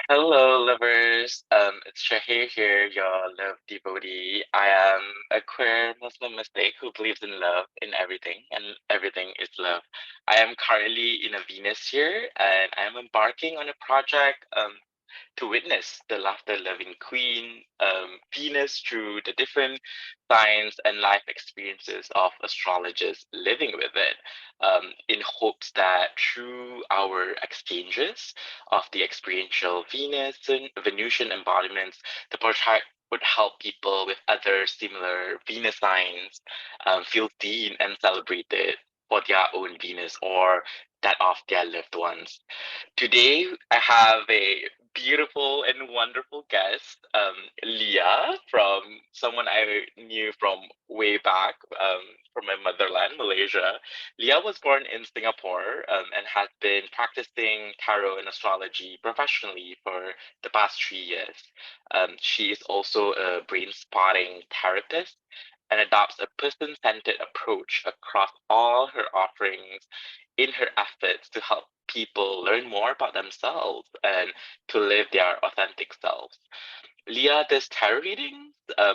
Hello, lovers. It's Shahir here, your love devotee. I am a queer Muslim mystic who believes in love in everything, and everything is love. I am currently in a Venus year, and I am embarking on a project to witness the laughter-loving queen, Venus, through the different signs and life experiences of astrologers living with it, in hopes that through our exchanges of the experiential Venus and Venusian embodiments, the portrait would help people with other similar Venus signs feel seen and celebrated for their own Venus or that of their loved ones. Today, I have a beautiful and wonderful guest, Leah, from someone I knew from way back, from my motherland, Malaysia. Leah was born in Singapore, and has been practicing tarot and astrology professionally for the past 3 years. She is also a brain spotting therapist and adopts a person-centered approach across all her offerings in her efforts to help people learn more about themselves and to live their authentic selves. Leah does tarot readings,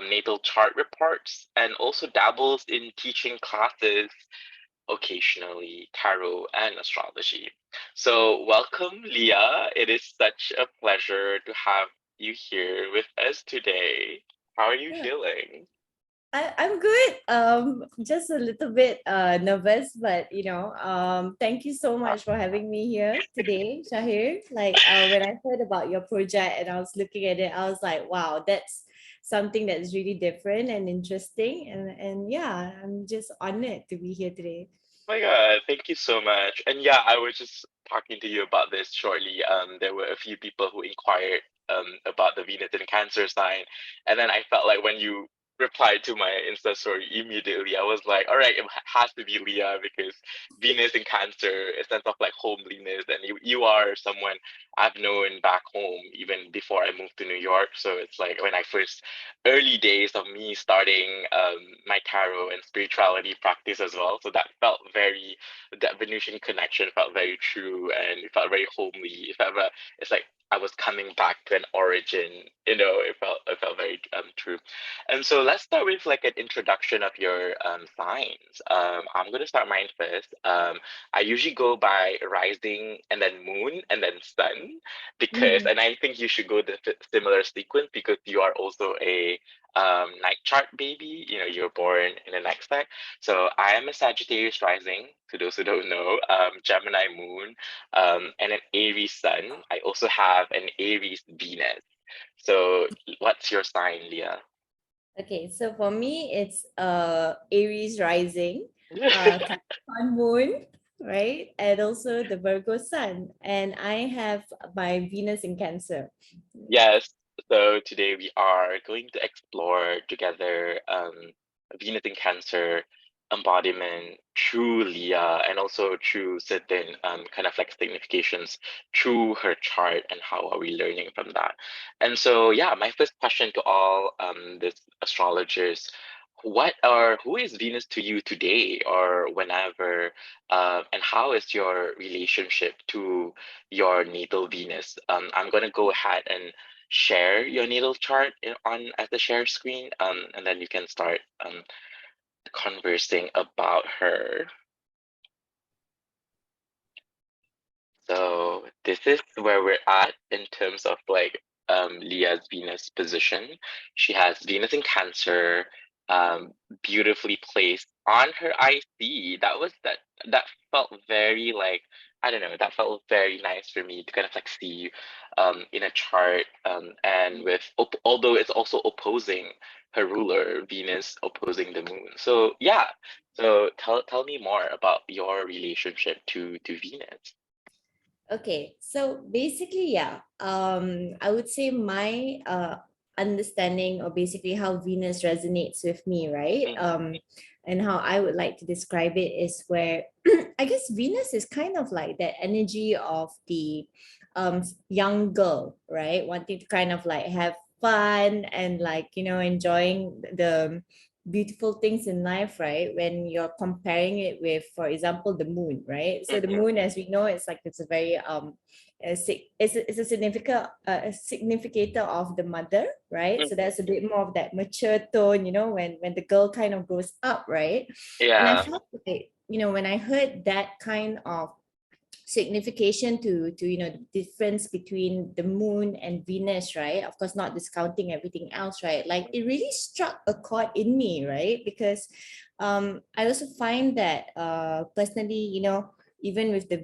natal chart reports, and also dabbles in teaching classes occasionally, tarot and astrology. So, welcome, Leah. It is such a pleasure to have you here with us today. How are you Yeah, feeling? I'm good. Just a little bit nervous, but thank you so Uh, much for having me here today, Shahir. When I heard about your project and I was looking at it, I was like, wow, that's something that's really different and interesting. And yeah, I'm just honored to be here today. Oh my God, thank you so much. And yeah, I was just talking to you about this shortly. There were a few people who inquired about the Venus and Cancer sign, and then I felt like when you replied to my Insta story immediately, I was like, all right, it has to be Leah because Venus and Cancer, a sense of like homeliness, and you are someone I've known back home even before I moved to New York. So it's like when I first early days of me starting my tarot and spirituality practice as well. So that felt very, that Venusian connection felt very true and it felt very homely. It felt, it's like I was coming back to an origin, it felt very true. And so let's start with like an introduction of your signs. I'm going to start mine first. I usually go by rising and then moon and then sun because, Mhm. and I think you should go the similar sequence because you are also a night chart baby. You know, you're born in the next stack. So I am a Sagittarius rising, to those who don't know, Gemini moon, and an Aries sun. I also have an Aries Venus. So what's your sign, Leah? Okay, so for me, it's Aries rising, Capricorn moon, right? And also the Virgo sun. And I have my Venus in Cancer. Yes. So today we are going to explore together Venus in Cancer embodiment through Leah and also through certain kind of like significations through her chart and how are we learning from that. And so yeah, my first question to all this astrologers, who is Venus to you today or whenever, and how is your relationship to your natal Venus? I'm gonna go ahead and share your natal chart on at the share screen, and then you can start conversing about her. So this is where we're at in terms of like Leah's Venus position. She has Venus in Cancer, beautifully placed on her IC. That felt very like I don't know. That felt very nice for me to kind of like see in a chart, and with although it's also opposing her ruler, Venus opposing the moon. So yeah. So tell me more about your relationship to Venus. Okay, so basically, yeah, I would say my understanding or basically how Venus resonates with me, right? Mhm. And how I would like to describe it is where I guess Venus is kind of like that energy of the young girl, right? Wanting to kind of like have fun and like, enjoying the beautiful things in life, right? When you're comparing it with, for example, the moon, right? So the Mhm. moon, as we know, it's a very is a significator of the mother, right? So that's a bit more of that mature tone, when the girl kind of grows up, right? And I Yeah. felt like, when I heard that kind of signification to the difference between the moon and Venus, right? Of course, not discounting everything else, right? Like it really struck a chord in me, right? Because I also find that personally, even with the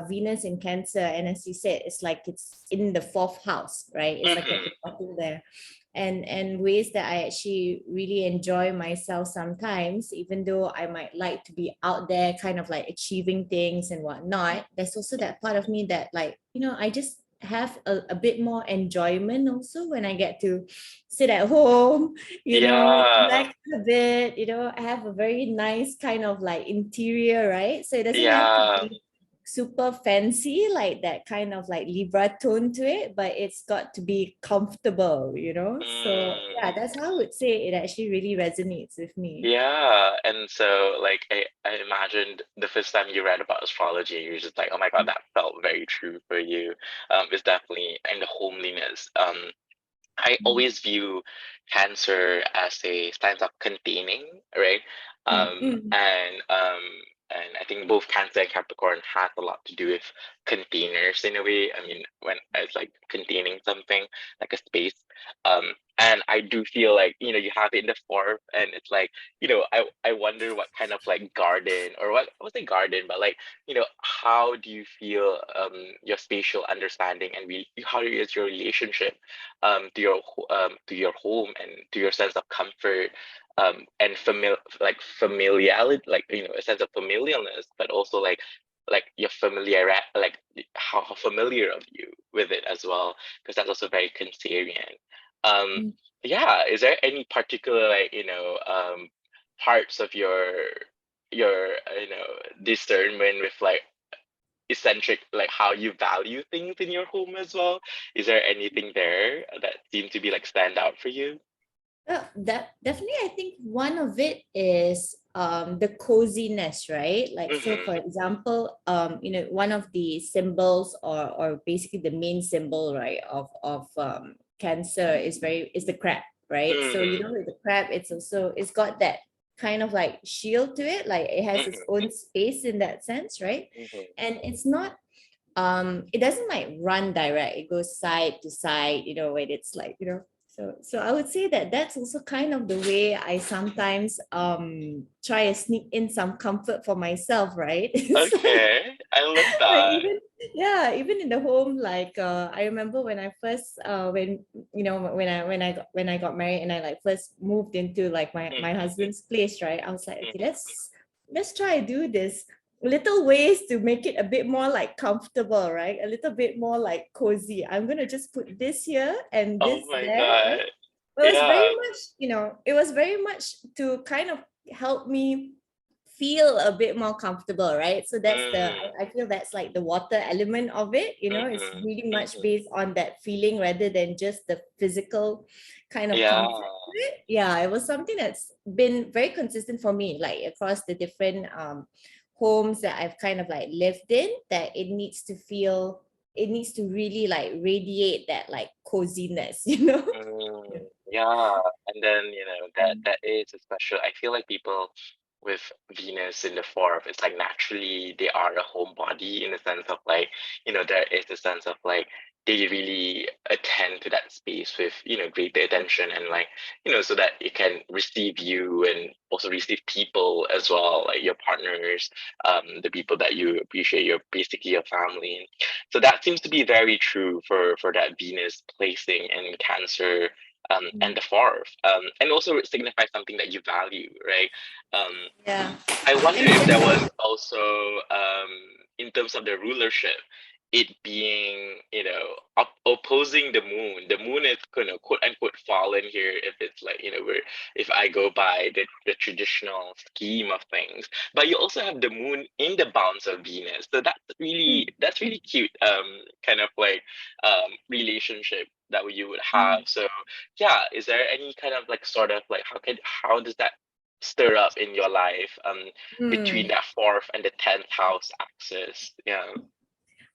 Venus in Cancer, and as you said, it's like it's in the fourth house, right? It's like at the bottom there, and ways that I actually really enjoy myself sometimes, even though I might like to be out there kind of like achieving things and whatnot. There's also that part of me that, like, I just have a bit more enjoyment also when I get to sit at home, Yeah. relax a bit, I have a very nice kind of like interior, right? So it doesn't have to Yeah. be super fancy, like that kind of like Libra tone to it, but it's got to be comfortable, So yeah, Mm. that's how I would say it actually really resonates with me. Yeah, and so like I imagined the first time you read about astrology, you were just like, oh my God, that felt very true for you. It's definitely and the homeliness. I always view Cancer as a sign of containing, right? Mm, Um, mm, and um, and I think both Cancer and Capricorn has a lot to do with containers in a way. I mean, when it's like containing something, like a space. And I do feel like, you have it in the fourth, and it's like, I wonder what kind of like garden or what I was a garden, but like, how do you feel your spatial understanding and how is your relationship to your home and to your sense of comfort and familiarity, like a sense of familiarness, but also like your familiar like how familiar of you with it as well, because that's also very Cancerian. um mm. yeah, is there any particular parts of your discernment with like eccentric, like how you value things in your home as well? Is there anything there that seem to be like stand out for you? That definitely, I think one of it is the coziness, right? Like, so for Mm-hmm. example, one of the symbols, or basically the main symbol, right, of Cancer is the crab, right? So Mm-hmm. with the crab, it's got that kind of like shield to it, like it has its Mm-hmm. own space in that sense, right? Mm-hmm. And it's not it doesn't like run direct, it goes side to side, when it's like, so I would say that that's also kind of the way I sometimes try to sneak in some comfort for myself, right? It's Okay, I love like that. even, yeah, even in the home, like I remember when I first when when I got married, and I like first moved into like my Mm-hmm. husband's place, right? I was like, okay, Mm-hmm. let's try to do this little ways to make it a bit more like comfortable, right? A little bit more like cozy. I'm gonna just put this here and Oh this my there, God. right? It was very Yeah. much, it was very much to kind of help me feel a bit more comfortable, right? So that's Mm-hmm. I feel that's like the water element of it, it's Mm-hmm. really much Mm-hmm. based on that feeling rather than just the physical kind of Yeah. comfort to it. Yeah, it was something that's been very consistent for me, like across the different homes that I've kind of like lived in, that it needs to really like radiate that like coziness, Yeah, and then that is a special. I feel like people with Venus in the fourth, it's like naturally they are a homebody in the sense of like there is a sense of like they really attend to that space with greater attention and like so that it can receive you and also receive people as well, like your partners, the people that you appreciate, your basically your family. So that seems to be very true for that Venus placing in Cancer and the fourth, and also it signifies something that you value, right? Um, Yeah. I wonder And if there especially, was also, in terms of the rulership, it being, opposing the moon. The moon is kind of quote unquote fallen here if it's like, if I go by the traditional scheme of things. But you also have the moon in the bounds of Venus. So that's really cute, kind of like relationship that you would have. So yeah, is there any kind of like sort of like how does that stir up in your life between mm, that fourth and the 10th house axis? Yeah.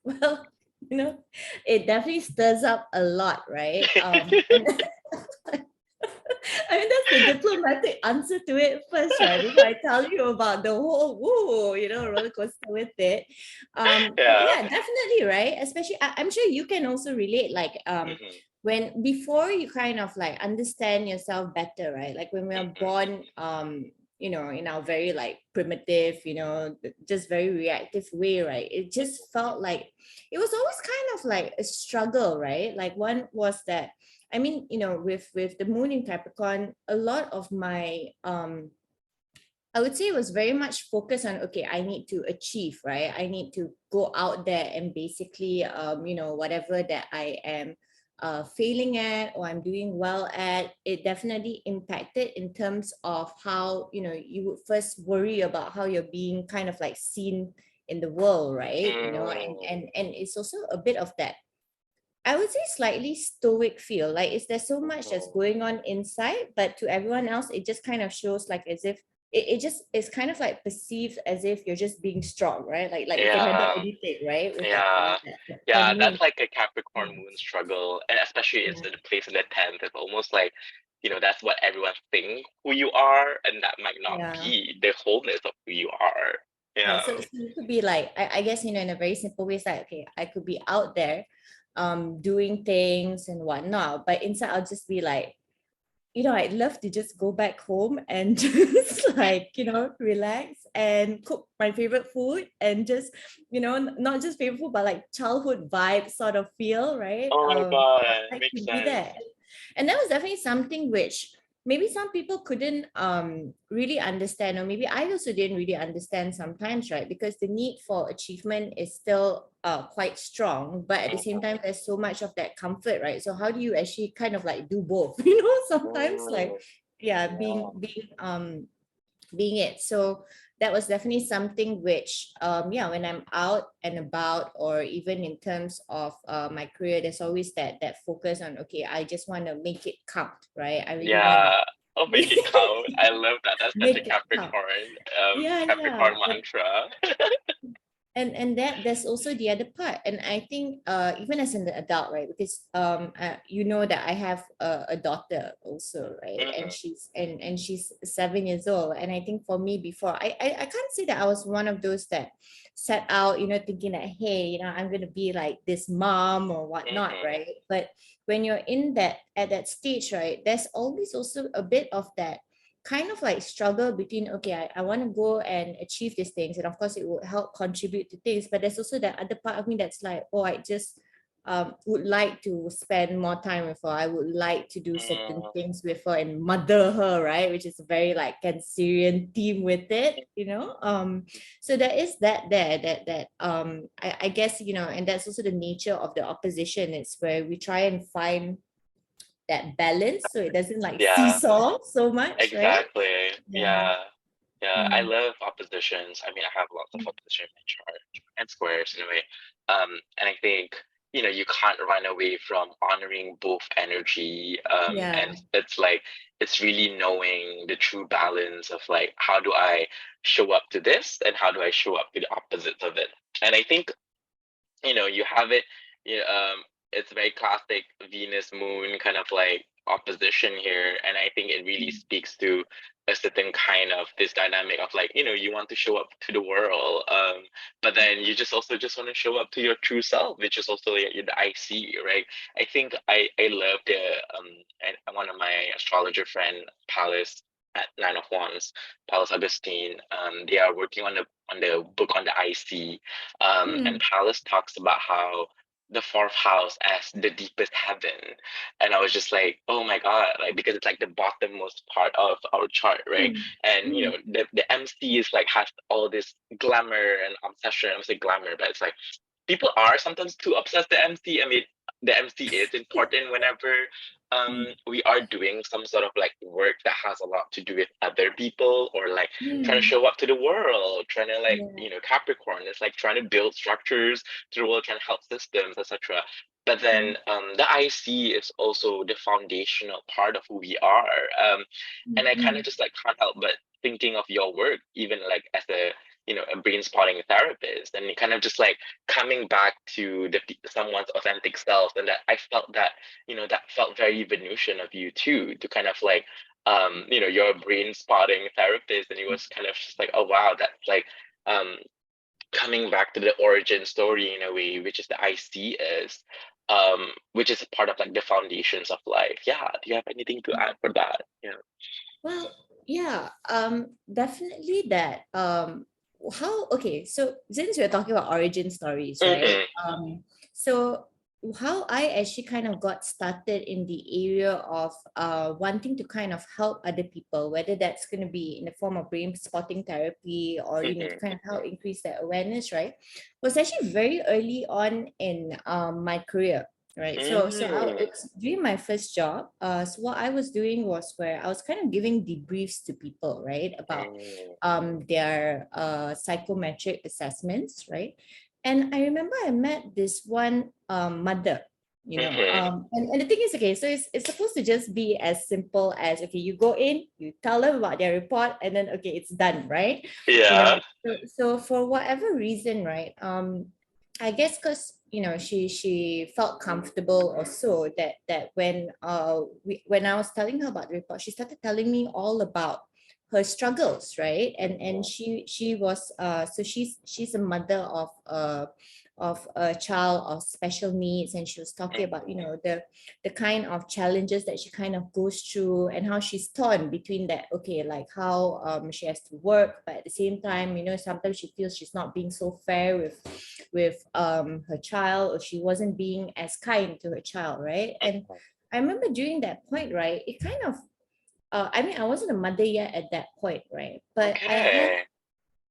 well, it definitely stirs up a lot, right? And I mean, that's the diplomatic answer to it first, right? Before I tell you about the whole roller coaster with it. But Yeah. yeah, definitely, right? Especially, I'm sure you can also relate, like, Mm-hmm. when before you kind of like understand yourself better, right? Like when we are Mm-hmm. born, in our very like primitive, just very reactive way, right? It just felt like it was always kind of like a struggle, right? Like one was that, I mean, with the moon in Capricorn, a lot of my I would say it was very much focused on, okay, I need to achieve, right? I need to go out there and basically whatever that I am failing at or I'm doing well at, it definitely impacted in terms of how, you would first worry about how you're being kind of like seen in the world, right? And it's also a bit of that, I would say, slightly stoic feel. Like, is there so much that's Mm-hmm. going on inside, but to everyone else, it just kind of shows like as if it just is kind of like perceived as if you're just being strong, right? Like you can handle Yeah. anything, right? With that Yeah. that Yeah, moon. that's like a Capricorn Yeah. moon struggle. And especially it's Yeah. in the place in the 10th. It's almost like, that's what everyone think who you are, and that might not Yeah. be the wholeness of who you are. Yeah. Yeah. So it could be like, I guess, in a very simple way, it's like, okay, I could be out there doing things and whatnot, but inside I'll just be like, I'd love to just go back home and just like, relax and cook my favorite food and just, not just favorite food, but like childhood vibe sort of feel, right? Oh my God, I makes could do sense. that. And that was definitely something which maybe some people couldn't really understand, or maybe I also didn't really understand sometimes, right? Because the need for achievement is still quite strong, but at the same time there's so much of that comfort, right? So how do you actually kind of like do both? Sometimes, like, Mm, yeah, yeah. being it. So that was definitely something which, yeah, when I'm out and about, or even in terms of my career, there's always that focus on, okay, I just want to make it count, right? I really want to Yeah. Oh, make it count. I love that. That's such a make it count. Yeah, Capricorn yeah. mantra. And that there's also the other part, and I think even as an adult, right? Because that I have a daughter also, right? And Hmm. she's 7 years old, and I think for me before, I can't say that I was one of those that set out, thinking that, hey, I'm gonna be like this mom or whatnot, Hmm. right? But when you're in that at that stage, right, there's always also a bit of that kind of like struggle between, okay, I want to go and achieve these things, and of course it would help contribute to things, but there's also that other part of me that's like, oh, I just would like to spend more time with her. I would like to do certain things with her and mother her, right? Which is a very like Cancerian theme with it, so there is that there that I guess, and that's also the nature of the opposition. It's where we try and find that balance so it doesn't like Yeah, seesaw so much, right? exactly. Yeah. Yeah. Yeah. I Mm. love oppositions. I mean, I have lots of opposition in my chart and squares in a way. And I think, you can't run away from honoring both energy. And Yeah. it's like, it's really knowing the true balance of like, how do I show up to this and how do I show up to the opposite of it? And I think you have it. It's very classic Venus Moon kind of like opposition here, and I think it really speaks to a certain kind of this dynamic of like you want to show up to the world, but then you just want to show up to your true self, which is also the IC, right? I think I love the and one of my astrologer friend Palace at Nine of Wands, Palace Augustine. They are working on the book on the IC, and Mm. Palace talks about how the fourth house as the deepest heaven. And I was just like, oh my God, like because it's like the bottommost part of our chart, right? Mm. And Mm. the MC is like has all this glamour and obsession. I would say glamour, but it's like people are sometimes too obsessed with the MC. I mean, the MC is important whenever we are doing some sort of like work that has a lot to do with other people, or like trying to Mm. show up to the world, trying to like Yeah. Capricorn is like trying to build structures to the world, trying to help systems, etc. But then the IC is also the foundational part of who we are. And I kind of Mm. just like can't help but thinking of your work, even like as a a brain spotting therapist, and it kind of just like coming back to someone's authentic self. And that I felt that, that felt very Venusian of you too, to kind of like, you're a brain spotting therapist, and it was kind of just like, oh wow, that's like, coming back to the origin story in a way, which is the IC is, which is part of like the foundations of life. Yeah. Do you have anything to add for that? Yeah. Well, yeah, definitely that. Okay, so since we're talking about origin stories, right? Mm-hmm. So how I actually kind of got started in the area of wanting to kind of help other people, whether that's going to be in the form of brain spotting therapy or to Mm-hmm. kind of help increase their awareness, right? Was actually very early on in my career. Right. Mm-hmm. It's during my first job. So what I was doing was where I was kind of giving debriefs to people, right, about their psychometric assessments, right? And I remember I met this one mother, Mm-hmm. and the thing is, okay, so it's supposed to just be as simple as, okay, you go in, you tell them about their report, and then okay, it's done, right? You Yeah. know, so for whatever reason, right? I guess because she felt comfortable or so that when I was telling her about the report, she started telling me all about her struggles, right? And she was so she's a mother of a child of special needs, and she was talking about the kind of challenges that she kind of goes through, and how she's torn between that, okay, like how she has to work, but at the same time, sometimes she feels she's not being so fair with her child, or she wasn't being as kind to her child, right? And I remember during that point, right, it kind of I mean, I wasn't a mother yet at that point, right? But I have Okay.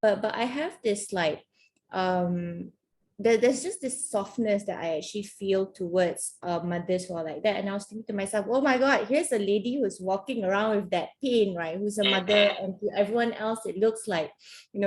but I have this like um there's just this softness that I actually feel towards mothers who are like that. And I was thinking to myself, oh my God, here's a lady who's walking around with that pain, right? Who's a mother, Mm-hmm. and to everyone else it looks like,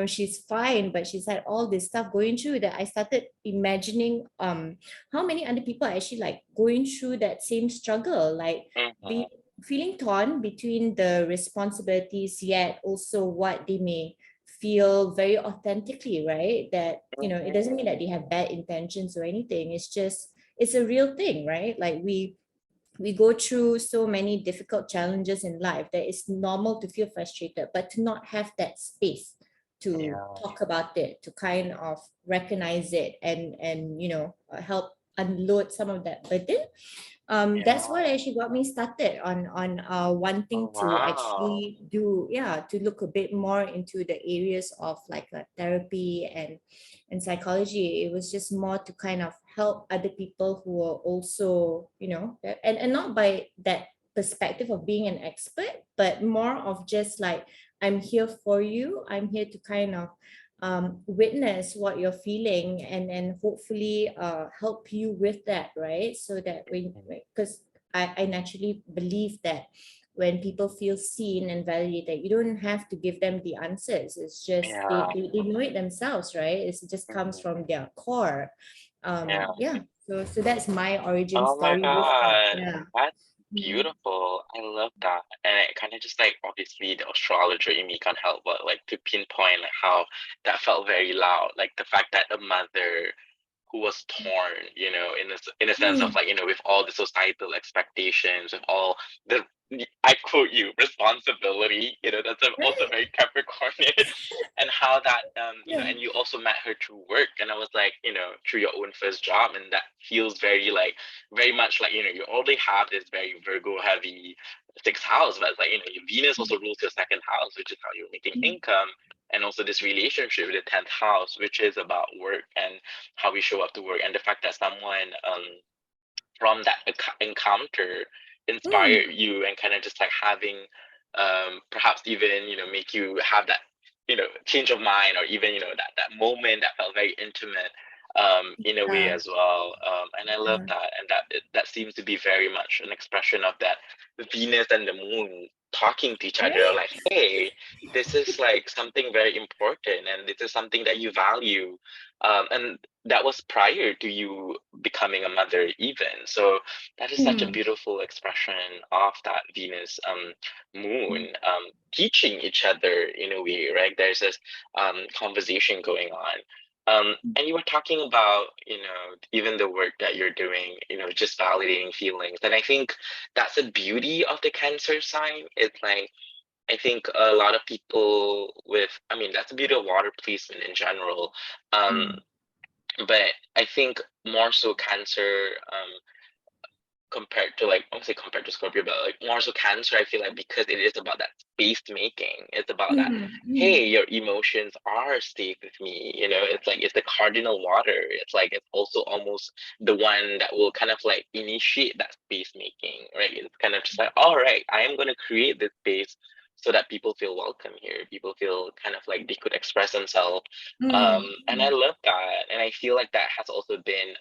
she's fine, but she's had all this stuff going through, that I started imagining how many other people are actually like going through that same struggle, like Mm-hmm. be feeling torn between the responsibilities, yet also what they may feel very authentically, right? That, it doesn't mean that they have bad intentions or anything. It's just, it's a real thing, right? Like we go through so many difficult challenges in life that it's normal to feel frustrated, but to not have that space to Yeah. talk about it, to kind of recognize it, and help unload some of that burden. That's Yeah. what actually got me started on Oh wanting to wow. actually to look a bit more into the areas of like therapy and psychology. It was just more to kind of help other people who are also, and not by that perspective of being an expert, but more of just like, I'm here for you, I'm here to kind of witness what you're feeling, and hopefully help you with that, right? So that because I naturally believe that when people feel seen and validated, you don't have to give them the answers. It's just Yeah. they know it themselves, right? It just comes Mhm. from their core. Yeah. Yeah. So that's my origin Oh my story with that. God. Yeah. That's Mhm. beautiful. I love that. And it kind of just like obviously the astrologer in me can't help but like to pinpoint like how that felt very loud. Like the fact that a mother who was torn, in a sense of Mm. like, with all the societal expectations, with all the, I quote you, responsibility, that's also Right. very Capricornian, and how that, Yeah. and you also met her through work, and I was like, through your own first job, and that feels very like, very much like, you already have this very Virgo heavy sixth house, but it's like, your Venus also rules your second house, which is how you're making Mm. income, and also this relationship with the 10th house, which is about work and how we show up to work, and the fact that someone from that encounter inspire Mm. you, and kind of just like having perhaps even make you have that change of mind, or even that moment that felt very intimate in a way Yeah. as well, and I love Yeah. that, and that seems to be very much an expression of that Venus and the moon talking to each other, Right? like, hey, this is like something very important, and this is something that you value. And that was prior to you becoming a mother, even. So that is such a Mm. beautiful expression of that Venus moon, teaching each other in a way, right? There's this conversation going on. And you were talking about, even the work that you're doing, just validating feelings. And I think that's the beauty of the Cancer sign. It's like, I think a lot of people I mean, that's the beauty of water placement in general. Um, Mm. but I think more so Cancer, compared to like, I won't say compared to Scorpio, but like more so Cancer, I feel like because it is about that space making. It's about that, Mm. Mm. hey, your emotions are safe with me. It's like it's the cardinal water. It's like it's also almost the one that will kind of like initiate that space making, right? It's kind of just like, all right, I am gonna create this space so that people feel welcome here. People feel kind of like they could express themselves. Mm. And I love that. And I feel like that has also been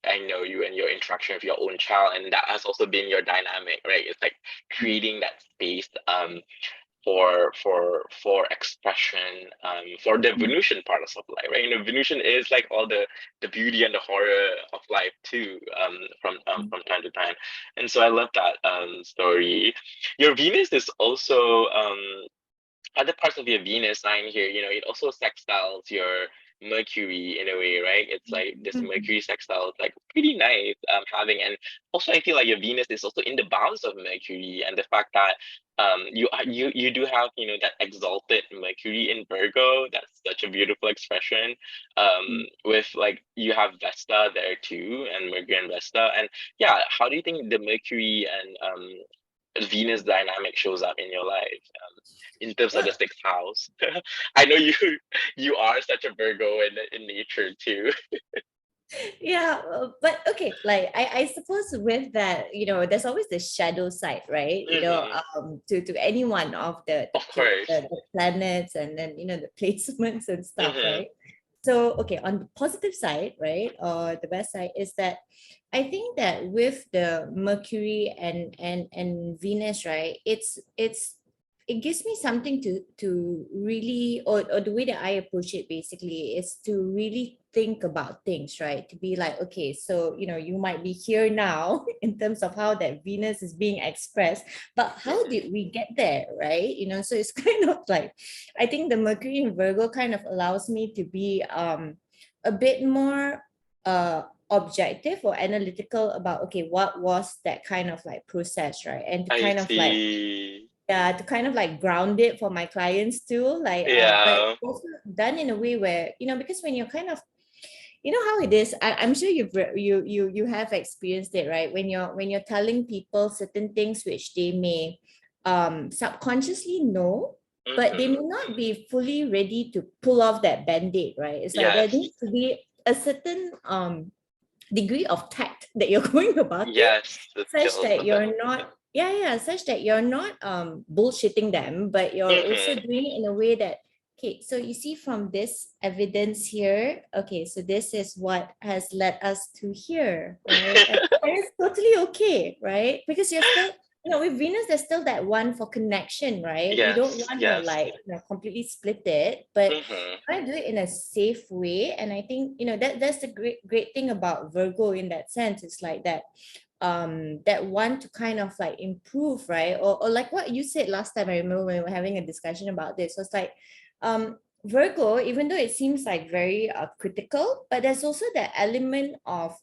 I know you and your interaction with your own child, and that has also been your dynamic, right? It's like creating that space for expression, for the Mm. Venusian parts of life, right? Venusian is like all the beauty and the horror of life too, from time to time. And so I love that story. Your Venus is also other parts of your Venus sign here, it also sextiles your Mercury in a way, right? It's like this Mm. Mercury sextile is like pretty nice having, and also I feel like your Venus is also in the bounds of Mercury, and the fact that you do have that exalted Mercury in Virgo. That's such a beautiful expression. Mm. With like you have Vesta there too, and Mercury and Vesta, and yeah, how do you think the Mercury and Venus dynamic shows up in your life? In terms of the Well, sixth house. I know you are such a Virgo in nature too. yeah, but okay, like I suppose with that, there's always the shadow side, right? To any one of Of course. the planets, and then the placements and stuff, Mm-hmm. right? So okay, on the positive side, right, or the best side is that I think that with the Mercury and Venus, right, it gives me something to really, or the way that I approach it basically is to really think about things, right? To be like, okay, so you might be here now in terms of how that Venus is being expressed, but how Mm-hmm. did we get there, right? So it's kind of like, I think the Mercury in Virgo kind of allows me to be a bit more objective or analytical about, okay, what was that kind of like process, right? And to I kind of like, see. yeah, to kind of like ground it for my clients too, like but Yeah. also done in a way where, because when you're kind of, how it is, I'm sure you have experienced it, right? When you're telling people certain things which they may subconsciously know, but they may Mm-hmm. not be fully ready to pull off that band-aid, right? It's like there Yes. needs to be a certain degree of tact that you're going about it, Yes. The such tilt that of it. you're not, yeah, such that you're not bullshitting them, but you're also Mm-hmm. doing it in a way that, okay, so you see from this evidence here, okay, so this is what has led us to here, right? And it's totally okay, right? Because you're still, with Venus, there's still that one for connection, right? You don't Yes. want to Yes. like completely split it, but Mm-hmm. I do it in a safe way. And I think, that's the great thing about Virgo in that sense. It's like that want to kind of like improve, right? Or like what you said last time, I remember when we were having a discussion about this. So it's like Virgo, even though it seems like very critical, but there's also that element of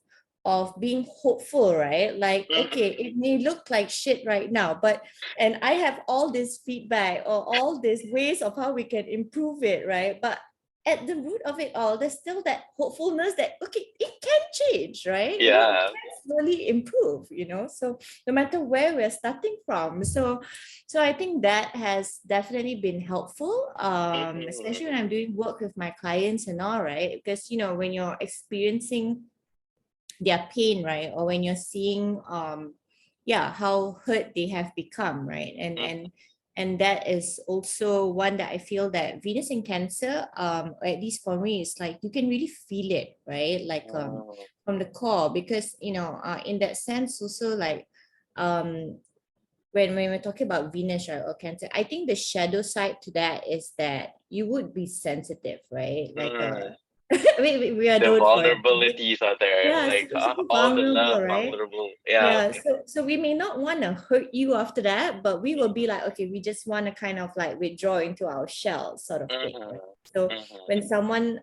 being hopeful, right? Like, okay, Mm-hmm. it may look like shit right now, but and I have all this feedback or all these ways of how we can improve it, right? But at the root of it all, there's still that hopefulness that, okay, it can change, right? It Yeah. can slowly improve, so no matter where we're starting from. So I think that has definitely been helpful, especially when Mm-hmm. I'm doing work with my clients and all, right? Because when you're experiencing their pain, right? Or when you're seeing yeah, how hurt they have become, right? And that is also one that I feel that Venus in Cancer, or at least for me, is like you can really feel it, right? Like Mm-hmm. from the core, because in that sense also, like um when we're talking about Venus, right, or Cancer, I think the shadow side to that is that you would be sensitive, right? Like Mm. we are The known for it. vulnerabilities are there, Yeah, like super all the love, vulnerable, right? vulnerable. Yeah. Yeah, so we may not want to hurt you after that, but we will be like, okay, we just want to kind of like withdraw into our shell, sort of thing, right? Mm-hmm. So when Mm-hmm. someone,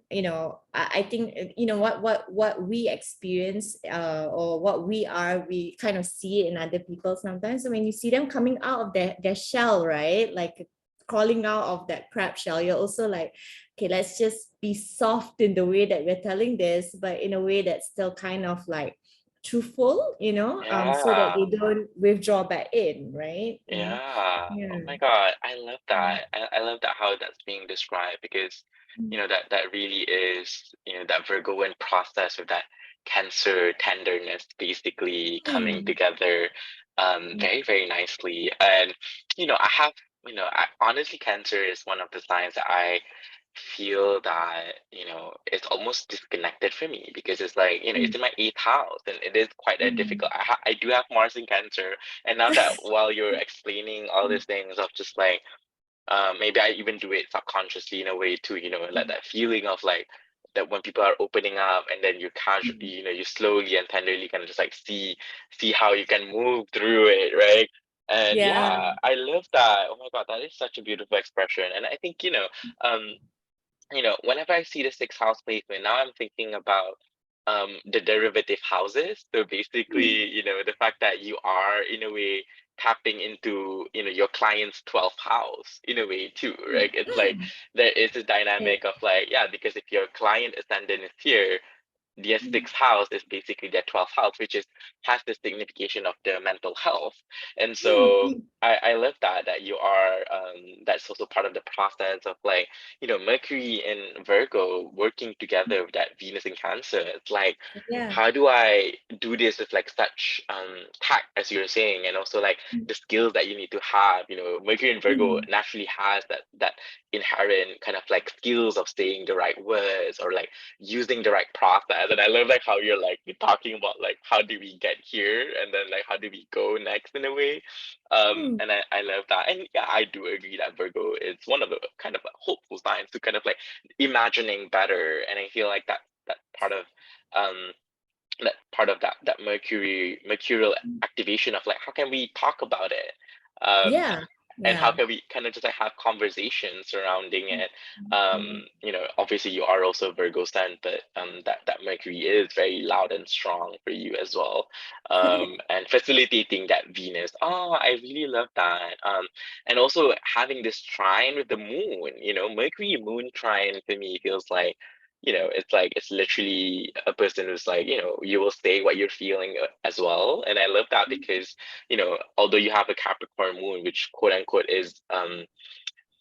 I think what we experience, or what we are, we kind of see it in other people sometimes. So when you see them coming out of their shell, right, like crawling out of that crab shell, you're also like, okay, let's just be soft in the way that we're telling this, but in a way that's still kind of like truthful, so that Yeah. they don't withdraw back in, right? Yeah. Oh Yeah. my God. I love that. I love that how that's being described because, Mm. that really is, that Virgoan process of that Cancer tenderness basically coming Mm. together very, very nicely. And, I have, honestly, Cancer is one of the signs that I feel that, it's almost disconnected for me because it's like, it's Mm. in my eighth house and it is quite a Mm. difficult. I do have Mars in Cancer, and now that while you're explaining all these things of just like, maybe I even do it subconsciously in a way too, like that feeling of like that when people are opening up and then you casually, Mm. you slowly and tenderly kind of just like see how you can move through it, right? And Yeah. yeah, I love that. Oh my God, that is such a beautiful expression. And I think, um, whenever I see the sixth house placement, now I'm thinking about the derivative houses. So Mm. basically, the fact that you are in a way tapping into, your client's 12th house in a way too, right? It's like Mm. there is a Yeah. dynamic of like, yeah, because if your client ascendant is here, their Mm. sixth house is basically their 12th house, which is has the signification of their mental health. And Mm. so Mm. I love that you are that's also part of the process of like, Mercury and Virgo working together with that Venus in Cancer. It's like, Yeah. how do I do this with like such tact, as you're saying, and also like Mm. the skills that you need to have. Mercury and Virgo Mm. naturally has that inherent kind of like skills of saying the right words or like using the right process. And I love like how you're talking about like how do we get here and then like how do we go next in a way. Mm. And I love that. And yeah, I do agree that Virgo is one of the kind of hopeful signs to kind of like imagining better. And I feel like that part of um that mercurial activation of like how can we talk about it, um Yeah. and how Yeah. can we kind of just like have conversations surrounding it. Mm. Obviously you are also Virgo sun, but that Mercury is very loud and strong for you as well. And facilitating that Venus. Oh, I really love that. And also having this trine with the moon, Mercury moon trine for me feels like, it's like it's literally a person who's like, you will say what you're feeling as well. And I love that because, although you have a Capricorn moon, which quote unquote is,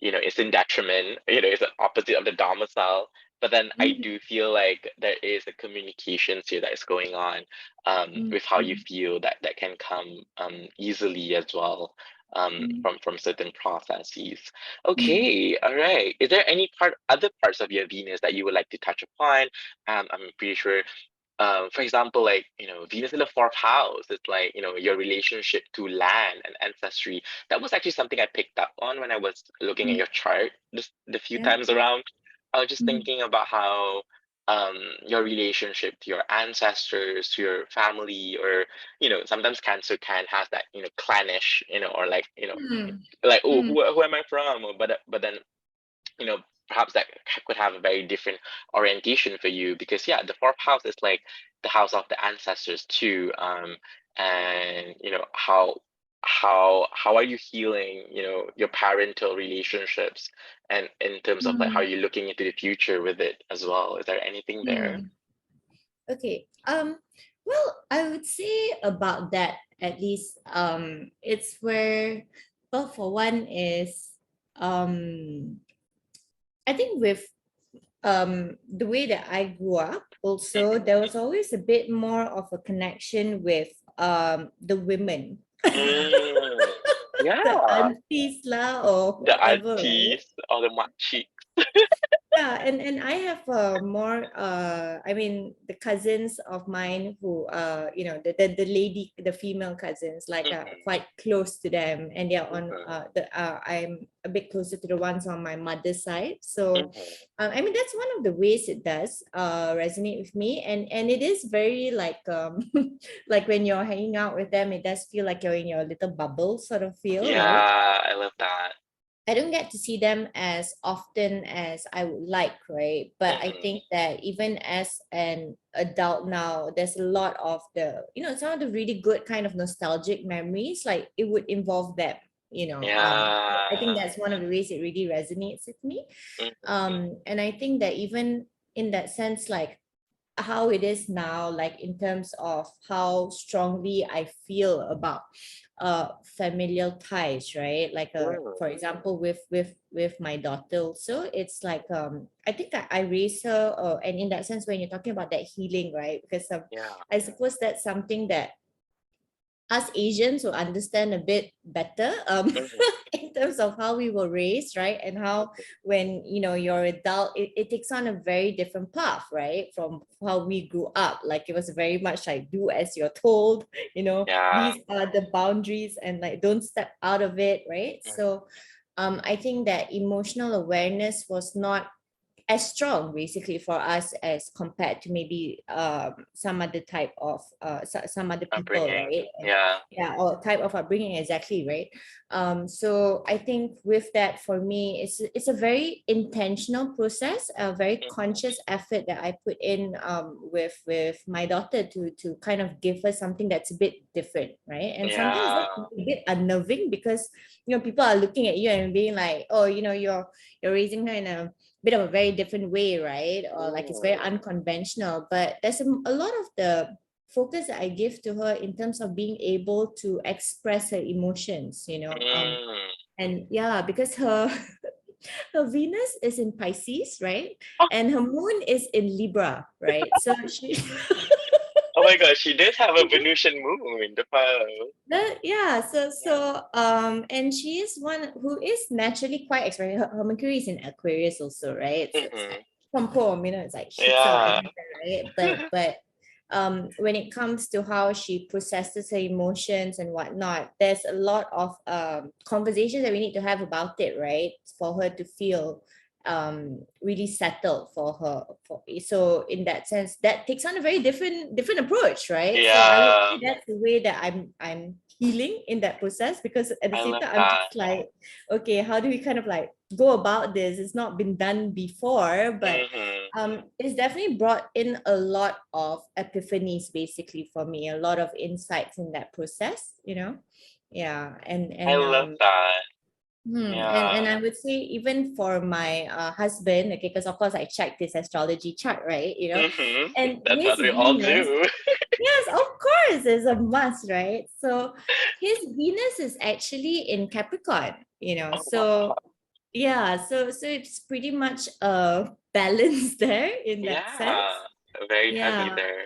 it's in detriment, it's the opposite of the domicile. But then I Mm. do feel like there is a communications here that is going on, Mm. with how you Mm. feel that can come easily as well, Mm. from certain processes. Mm. Okay, all right. Is there any other parts of your Venus that you would like to touch upon? I'm pretty sure, for example, like, Venus in the fourth house, it's like, your relationship to land and ancestry. That was actually something I picked up on when I was looking at Mm. your chart just the few Yeah. times around. I was just Mm. thinking about how your relationship to your ancestors, to your family, or, sometimes Cancer can has that, clannish, or like, Mm. like, oh, Mm. who am I from? But then, you know, perhaps that could have a very different orientation for you because yeah, the fourth house is like the house of the ancestors too. And how are you healing, your parental relationships and in terms of like how Mm. you're looking into the future with it as well? Is there anything there? Mm. Okay. Well, I would say about that at least. It's where, well, for one is, I think with the way that I grew up, also there was always a bit more of a connection with the women, Mm, the yeah, aunties lah or the whatever, right? aunties or the machi. Yeah, and I have more I mean the cousins of mine who the lady, the female cousins, like Mhm, quite close to them, and they're on mhm, the I'm a bit closer to the ones on my mother's side. So mhm. I mean that's one of the ways it does resonate with me, and it is very like like when you're hanging out with them, it does feel like you're in your little bubble sort of feel, right? Yeah, I love that. I don't get to see them as often as I would like, right? But I Mhm. think that even as an adult now, there's a lot of some of the really good kind of nostalgic memories, like it would involve them, you know. I think Yeah. that's one of the ways it really resonates with me. Mhm. And I think that even in that sense, like how it is now, like in terms of how strongly I feel about familial ties, right? Like Mm, for example with my daughter also, it's like I think that I raised her, and in that sense when you're talking about that healing, right? Because yeah. I suppose that's something that us Asians will understand a bit better Mhm, in terms of how we were raised, right? And how mhm. when you're adult, it takes on a very different path, right? From how we grew up. Like it was very much like do as you're told, Yeah. these are the boundaries and like don't step out of it, right? Mhm. So I think that emotional awareness was not as strong basically for us as compared to maybe some other type of some other people, Upbringing. right? And Yeah. yeah, or type of upbringing, exactly, right? So I think with that, for me, it's a very intentional process, a very Mhm. conscious effort that I put in with my daughter to kind of give her something that's a bit different, right? And sometimes Yeah. that's a bit unnerving because people are looking at you and being like, oh, you're raising her in a bit of a very different way, right? Or like it's very Mm. unconventional. But there's a lot of the focus that I give to her in terms of being able to express her emotions, Mm. and yeah, because her her Venus is in Pisces, right? Oh, And her moon is in Libra, right? So she oh my gosh, she did have a Venusian moon, the photo. yeah, so Yeah. and she is one who is naturally quite expressive. Her Mercury is in Aquarius also, right? So it's like Mhm. from poem, it's like shoots out Yeah. everywhere, right? But when it comes to how she processes her emotions and whatnot, there's a lot of conversations that we need to have about it, right? For her to feel really settled for her. So in that sense, that takes on a very different approach, right? So I would Yeah. say that's the way that I'm healing in that process, because at the I same love time I'm that. just like, okay, how do we kind of like go about this? It's not been done before, but Mhm. it's definitely brought in a lot of epiphanies basically for me, a lot of insights in that process. Yeah, and I and love um that. and Yeah. I would say even for my husband, okay, because of course I checked his astrology chart, right? Mhm. And That's his what we all Venus, do. yes, of course, is a must, right? So his Venus is actually in Capricorn. Oh wow. So yeah, so it's pretty much a balance there in that Yeah. sense. Very heavy Yeah. there.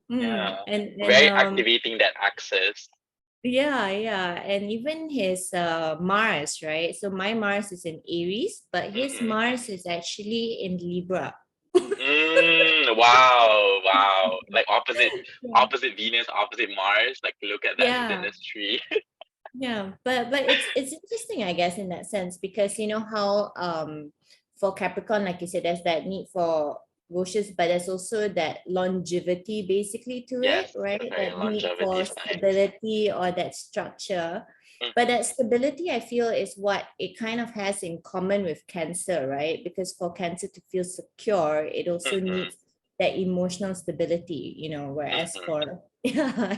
Mm. Yeah. And Very activating that axis. yeah, and even his Mars, right? So my Mars is in Aries, but his Mhm. Mars is actually in Libra. Mm, wow, wow. Like Yeah. opposite Venus, opposite Mars. Like look at that Yeah, synastry. yeah, but it's interesting, I guess, in that sense, because you know how for Capricorn, like you said, there's that need for wishes, but there's also that longevity basically to it, Yes, right? very That need longevity for signs. stability or that structure. But Mhm. that stability, I feel, is what it kind of has in common with Cancer, right? Because for Cancer to feel secure, it also Mhm. needs that emotional stability, whereas Mhm. for yeah,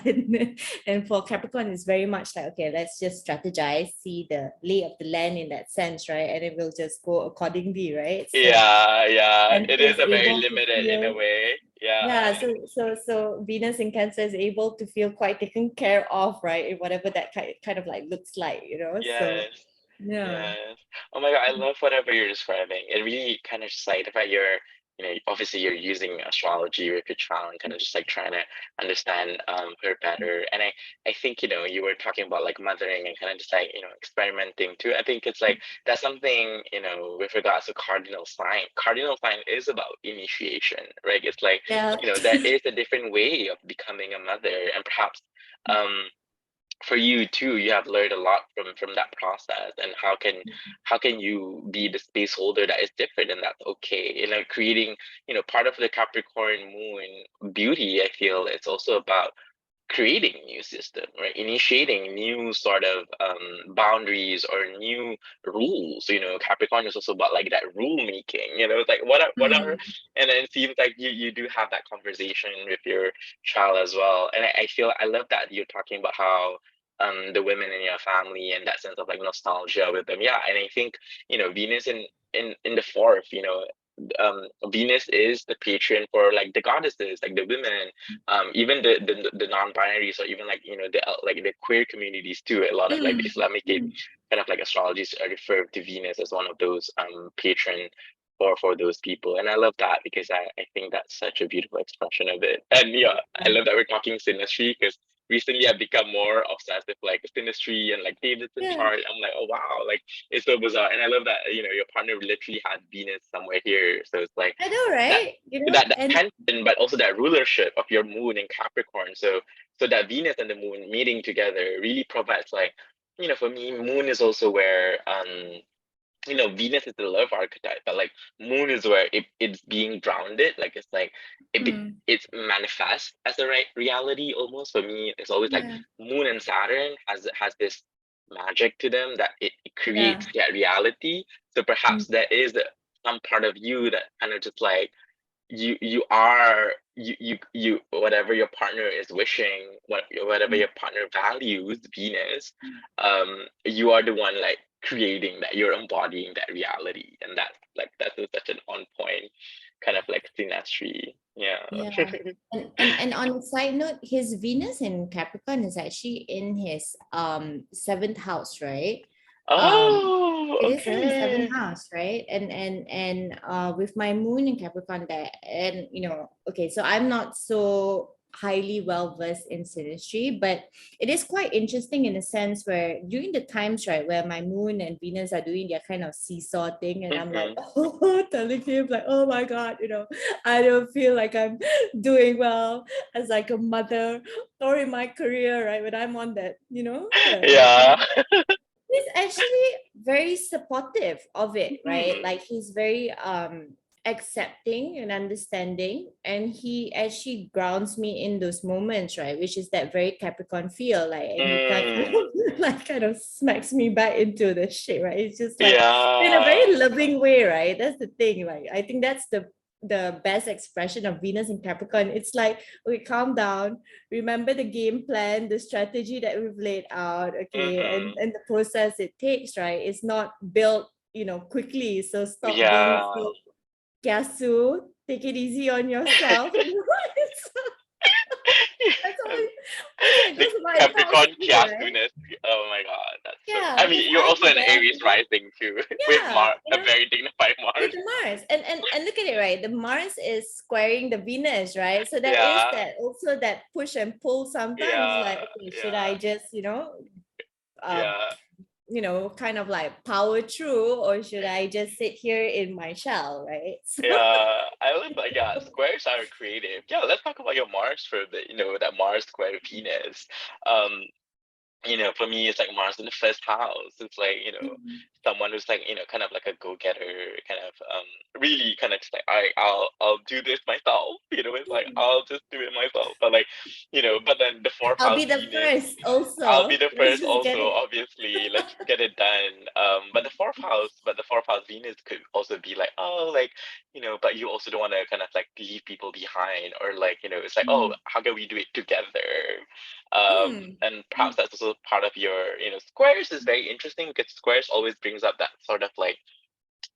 and for Capricorn, it's very much like, okay, let's just strategize, see the lay of the land in that sense, right? And it will just go accordingly, right? So Yeah, yeah. Cancer It is is a very able to limited in a feel, way. Yeah. yeah, so Venus in Cancer is able to feel quite taken care of, right? In whatever that kind of like looks like. So Yes. yeah. Yes. Oh my God, I love whatever you're describing. It really kind of just like the fact obviously you're using astrology with your child and kind of just like trying to understand her better. And I think, you were talking about like mothering and kind of just like, experimenting too. I think it's like that's something, with regards to cardinal sign. Cardinal sign is about initiation, right? It's like, Yeah. there is a different way of becoming a mother, and perhaps um for you too, you have learned a lot from that process, and how can you be the space holder that is different, and that's okay. Creating, part of the Capricorn moon beauty, I feel it's also about creating a new system, right? Initiating new sort of boundaries or new rules. Capricorn is also about like that rule making. It's like what are, Mm. and then it seems like you do have that conversation with your child as well. And I feel I love that you're talking about how the women in your family and that sense of like nostalgia with them. Yeah, and I think Venus in the fourth. Venus is the patron for like the goddesses, like the women, even the non-binaries, or even like the queer communities too. A lot of like the Mm. Islamic Mm. kind of like astrologies refer to Venus as one of those patron for those people, and I love that because I think that's such a beautiful expression of it. And yeah, I love that we're talking synastry, because recently I've become more obsessed with like synastry and like Davidson Yeah. chart. I'm like, oh wow, like it's so bizarre. And I love that your partner literally had Venus somewhere here, so it's like I know, that right? that And tension, but also that rulership of your moon in Capricorn. So that Venus and the moon meeting together really provides like, for me, moon is also where Venus is the love archetype, but like moon is where it's being grounded. Like it's like mm, it's manifest as a reality almost. For me, it's always like yeah, moon and Saturn has this magic to them that it yeah, creates that reality. So mm, perhaps there is some part of you that kind of just like you are you whatever your partner is wishing, whatever mm, your partner values, Venus, you are the one like creating that, you're embodying that reality, and that's such an on point kind of like synastry. Yeah. yeah. And on a side note, his Venus in Capricorn is actually in his seventh house, right? Um, Oh, it is in his seventh okay. house, right? And with my moon in Capricorn there, and okay, so I'm not so highly well versed in synastry, but it is quite interesting in a sense where during the times, right, where my moon and Venus are doing their kind of seesaw thing, and I'm like, Hmm. oh, telling him like, oh my God, I don't feel like I'm doing well as like a mother or in my career, right? When I'm on that, that kind Yeah. of, he's actually very supportive of it, right? Hmm. Like he's very accepting and understanding, and he actually grounds me in those moments, right? Which is that very Capricorn feel, like, and he kind Mm. of like kind of smacks me back into the shit, right? It's just like in a Yeah. very loving way, right? That's the thing. Like I think that's the best expression of Venus in Capricorn. It's like, okay, calm down, remember the game plan, the strategy that we've laid out, okay, and Hmm. and the process it takes, right? It's not built, quickly. So stop being Yeah. so gasu. Take it easy on yourself. That's all. That's what it The goes about. It tells Capricorn me, right? chaoticness. Oh my God, that's so. Yeah, I because mean, you're I'm also an there. Aries rising too, with Yeah, A very dignified with Mars. the Mars, and look at it, right? The Mars is squaring the Venus, right? So there is Yeah, that also that push and pull sometimes. yeah, Like, okay, should yeah, I just um yeah, kind of like power through, or should I just sit here in my shell, right? So yeah. I live like, yeah. Squares are creative. Yeah, let's talk about your Mars for a bit. That Mars square Venus. Um, for me, it's like Mars in the first house. It's like, someone who's like, kind of like a go-getter, kind of really kind of just like, I'll do this myself. It's like I'll just do it myself. But like, but then the fourth I'll house be the Venus, first I'll be also. the Let's first just get also, it. obviously. Let's get it done. But the fourth house Venus could also be like, oh, like, but you also don't want to kind of like leave people behind, or like, it's like, oh, Mm. how can we do it together? Mm. And perhaps that's also part of your, squares is very interesting, because squares always brings up that sort of like,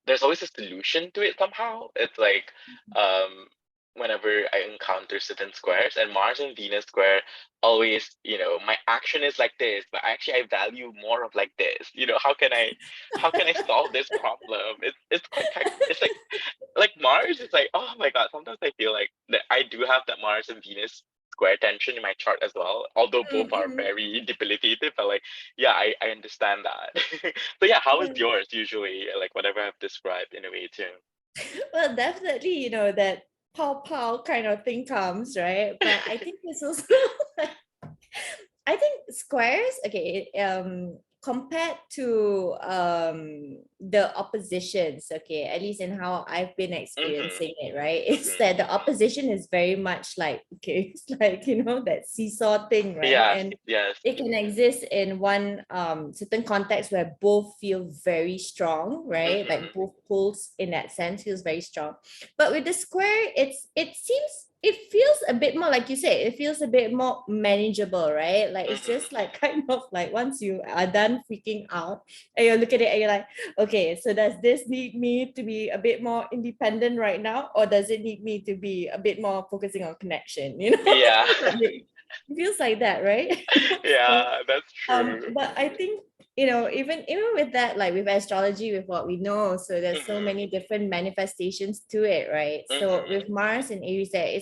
there's always a solution to it somehow. It's like, um, whenever I encounter certain squares, and Mars and Venus square always, my action is like this, but actually I value more of like this. How can I solve this problem? It's quite it's like Mars is like, oh my God, sometimes I feel like that I do have that Mars and Venus square tension in my chart as well, although both are Mm-mm. very debilitated, but like, yeah, I understand that. So yeah, how is Yeah. yours usually? Like whatever I've described in a way too. Well, definitely, that pow pow kind of thing comes, right? But I think it's also I think squares, okay, compared to the oppositions, okay, at least in how I've been Mm-hmm. experiencing it, right? It's Mm-hmm. that the opposition is very much like, okay, it's like, that seesaw thing, right? Yes, And yes. it can exist in one certain context where both feel very strong, right? Like Mm-hmm. both poles in that sense feels very strong. But with the square, it feels a bit more, like you said, it feels a bit more manageable, right? Like it's Mm-hmm. just like kind of like once you are done freaking out and you look at it and you're like, okay, so does this need me to be a bit more independent right now, or does it need me to be a bit more focusing on connection? Yeah. It feels like that, right? So, Yeah, that's true. but I think, even with that, like with astrology, with what we know, so there's so Mm-hmm. many different manifestations to it, right? So Mm-hmm. with Mars and Aries, there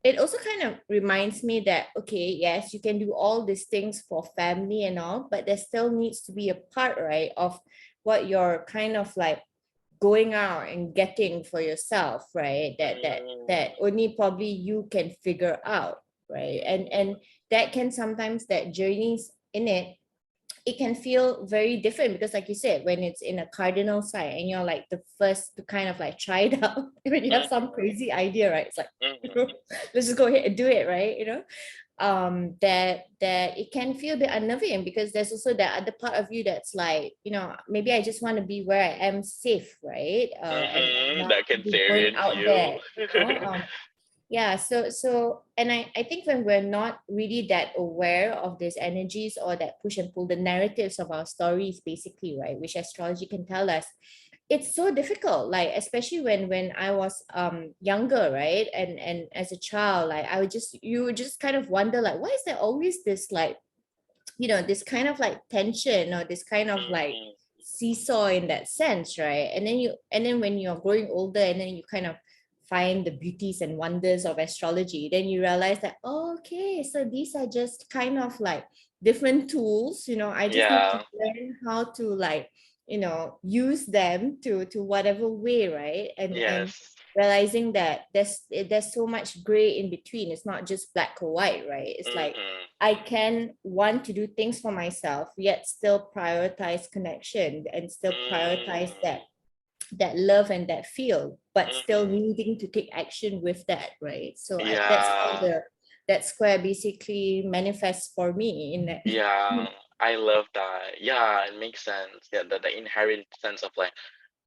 it also kind of reminds me that, okay, yes, you can do all these things for family and all, but there still needs to be a part, right, of what you're kind of like going out and getting for yourself, right? That Mm-hmm. only probably you can figure out, right? And that can sometimes, that journeys in it can feel very different, because like you said, when it's in a cardinal sign and you're like the first to kind of like try it out, when you have some Mm-hmm. crazy idea, right? It's like, Mm-hmm. let's just go ahead and do it, right? That it can feel a bit unnerving, because there's also that other part of you that's like, maybe I just want to be where I am safe, right? And Mm-hmm. not That be going Cancerian out you. there, yeah, so and I think when we're not really that aware of these energies, or that push and pull, the narratives of our stories basically, right, which astrology can tell us, it's so difficult, like especially when I was younger, right? And as a child, like you would just kind of wonder, like, why is there always this, like, this kind of like tension, or this kind of like Mm-hmm. seesaw in that sense, right? And then when you're growing older, and then you kind of find the beauties and wonders of astrology, then you realize that, oh, okay, so these are just kind of like different tools, I just need to Yeah. learn how to, like, use them to whatever way, right? And Yes. realizing that there's so much gray in between. It's not just black or white, right? It's like Mm-hmm. I can want to do things for myself, yet still prioritize connection, and still prioritize Mm-hmm. that love and that feel, but still Mm-hmm. needing to take action with that, right? So that's how Yeah. that square basically manifests for me in that. Yeah. I love that. Yeah, it makes sense. Yeah, the inherent sense of like,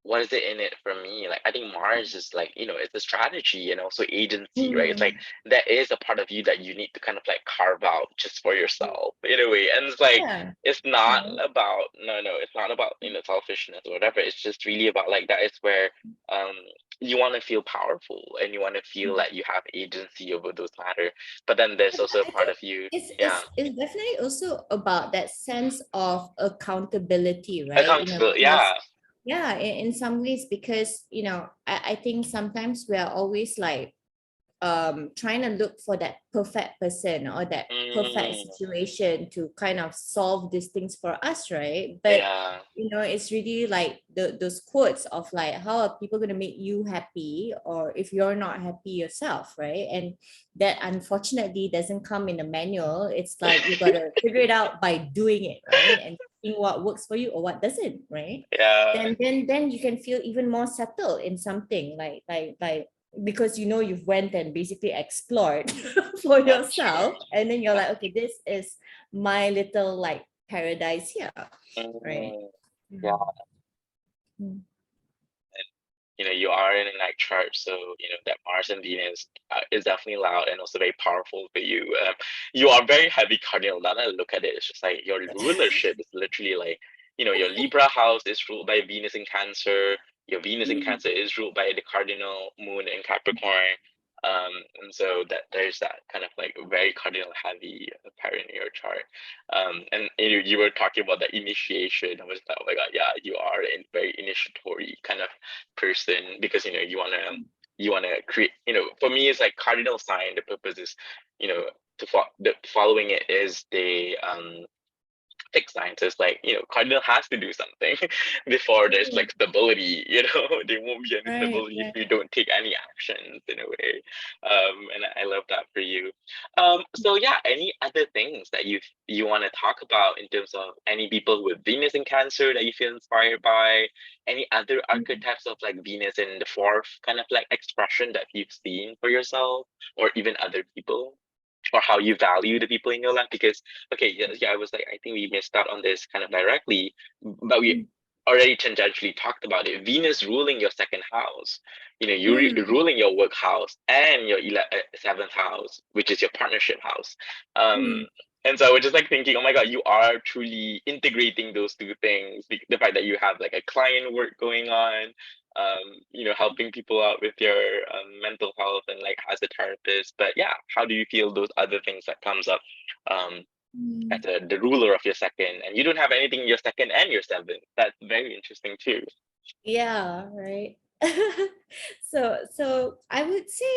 what is it in it for me? Like, I think Mars is like, it's a strategy and also agency, right? It's like Mm, there is a part of you that you need to kind of like carve out just for yourself in a way. And it's like, yeah, it's not right. about, no, it's not about, selfishness or whatever. It's just really about like that is where um you want to feel powerful and you want to feel like you have agency over those matter. But then there's But also a I part think of you, it's, yeah. it's, it's definitely also about that sense of accountability, right? Accountability, Because yeah. yeah, in some ways, because I think sometimes we are always like trying to look for that perfect person, or that perfect Mm, situation to kind of solve these things for us, right? But yeah. it's really like those quotes of like, how are people going to make you happy, or if you're not happy yourself, right? And that unfortunately doesn't come in a manual. It's like you got to figure it out by doing it, right? And seeing what works for you or what doesn't, right? Yeah. Then you can feel even more settled in something, like because you've went and basically explored for That's true. yourself, and then you're That's like, okay, this is my little like paradise here, right? mm, yeah. Mm. Mm. You are in a night chart, so that Mars and Venus is definitely loud and also very powerful for you. You are very heavy cardinal. Now that I look at it, it's just like your rulership is literally like, your Libra house is ruled by Venus in Cancer. Your Venus in Cancer is ruled by the cardinal moon in Capricorn. And so that there's that kind of like very cardinal heavy parent in your chart. And you were talking about the initiation. I was like, oh my God, yeah, you are a very initiatory kind of person, because you wanna create. For me, it's like cardinal sign. The purpose is, you know, the following it is the fixed scientists, like, cardinal has to do something before there's Mm. like stability. There won't be any Right, stability if right. you don't take any actions in a way. And I love that for you. So yeah, any other things that you want to talk about in terms of any people with Venus in Cancer that you feel inspired by, any other Mm. archetypes of like Venus in the fourth kind of like expression that you've seen for yourself, or even other people, or how you value the people in your life? Because okay, yeah, yeah, I was like, I think we missed out on this kind of directly, but we Mm. already tangentially talked about it. Venus ruling your second house, Mm. ruling your work house and your seventh house, which is your partnership house. Um, Mm. and so I was just like thinking, oh my God, you are truly integrating those two things. The fact that you have like a client work going on, helping people out with your mental health and like as a therapist. But yeah, how do you feel those other things that comes up um, as Mm. the ruler of your second, and you don't have anything in your second and your seventh? That's very interesting too. Yeah, right. So I would say,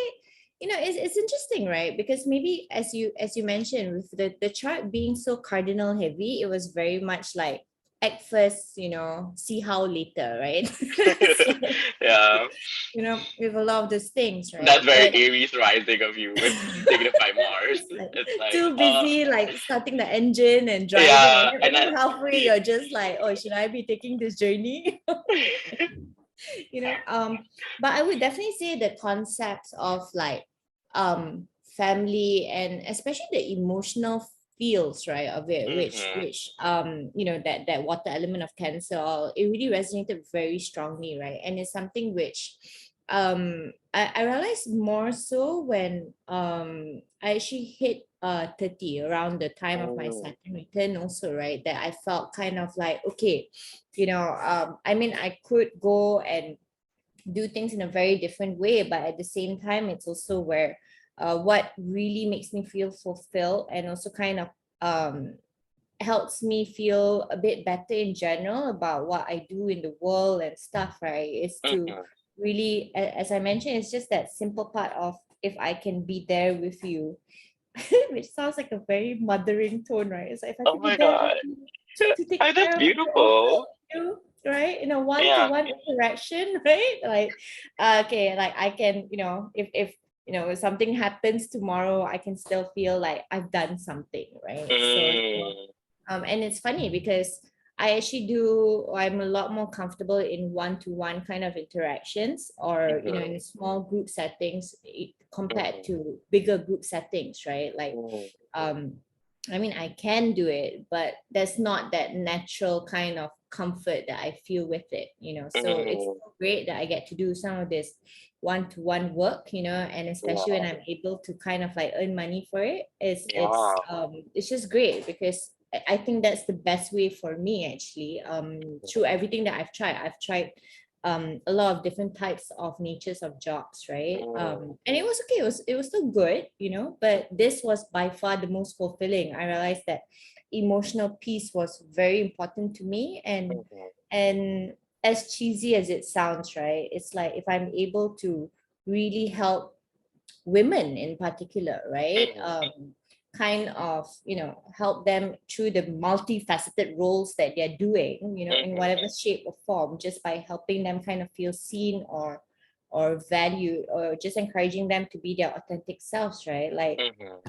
it's interesting, right? Because maybe as you mentioned, with the chart being so cardinal heavy, it was very much like at first, see how later, right? So, Yeah, with a lot of those things, that's right? very But Aries rising of you with signify Mars. it's like It's like, too busy, like starting the engine and driving, yeah, and then and only halfway you're just like, oh, should I be taking this journey? But I would definitely say the concepts of like family, and especially the emotional feels, right, of it, Mhm, that water element of Cancer, it really resonated very strongly, right? And it's something which I realized more so when I actually hit 30, around the time of my mm, Saturn return also, right, that I felt kind of like, okay, I mean, I could go and do things in a very different way, but at the same time, it's also where what really makes me feel fulfilled, and also kind of helps me feel a bit better in general about what I do in the world and stuff, right, is to mhm. really, as I mentioned, it's just that simple part of, if I can be there with you, which sounds like a very mothering tone, right? It's like, if I Oh can be my there with God, you to take that's care of you or beautiful. help you, right? In a Yeah. one-to-one interaction, right? Like, okay, like I can, if something happens tomorrow, I can still feel like I've done something, right? Mm, And it's funny because I'm a lot more comfortable in one-to-one kind of interactions, or in mhm, small group settings, compared mhm, to bigger group settings, right? Like, mm, um I mean, I can do it, but there's not that natural kind of comfort that I feel with it, so it's mhm. so great that I get to do some of this one-to-one work, and especially when Yeah, I'm able to kind of like earn money for it, yeah. it's just great, because I think that's the best way for me, actually. Through everything that I've tried a lot of different types of natures of jobs, right? Mm, And it was okay, it was still good, but this was by far the most fulfilling. I realized that emotional piece was very important to me, mhm, and as cheesy as it sounds, right, it's like, if I'm able to really help women in particular, right? mhm, Kind of, help them through the multifaceted roles that they're doing, in mhm, whatever shape or form, just by helping them kind of feel seen, or valued, or just encouraging them to be their authentic selves, right? mhm.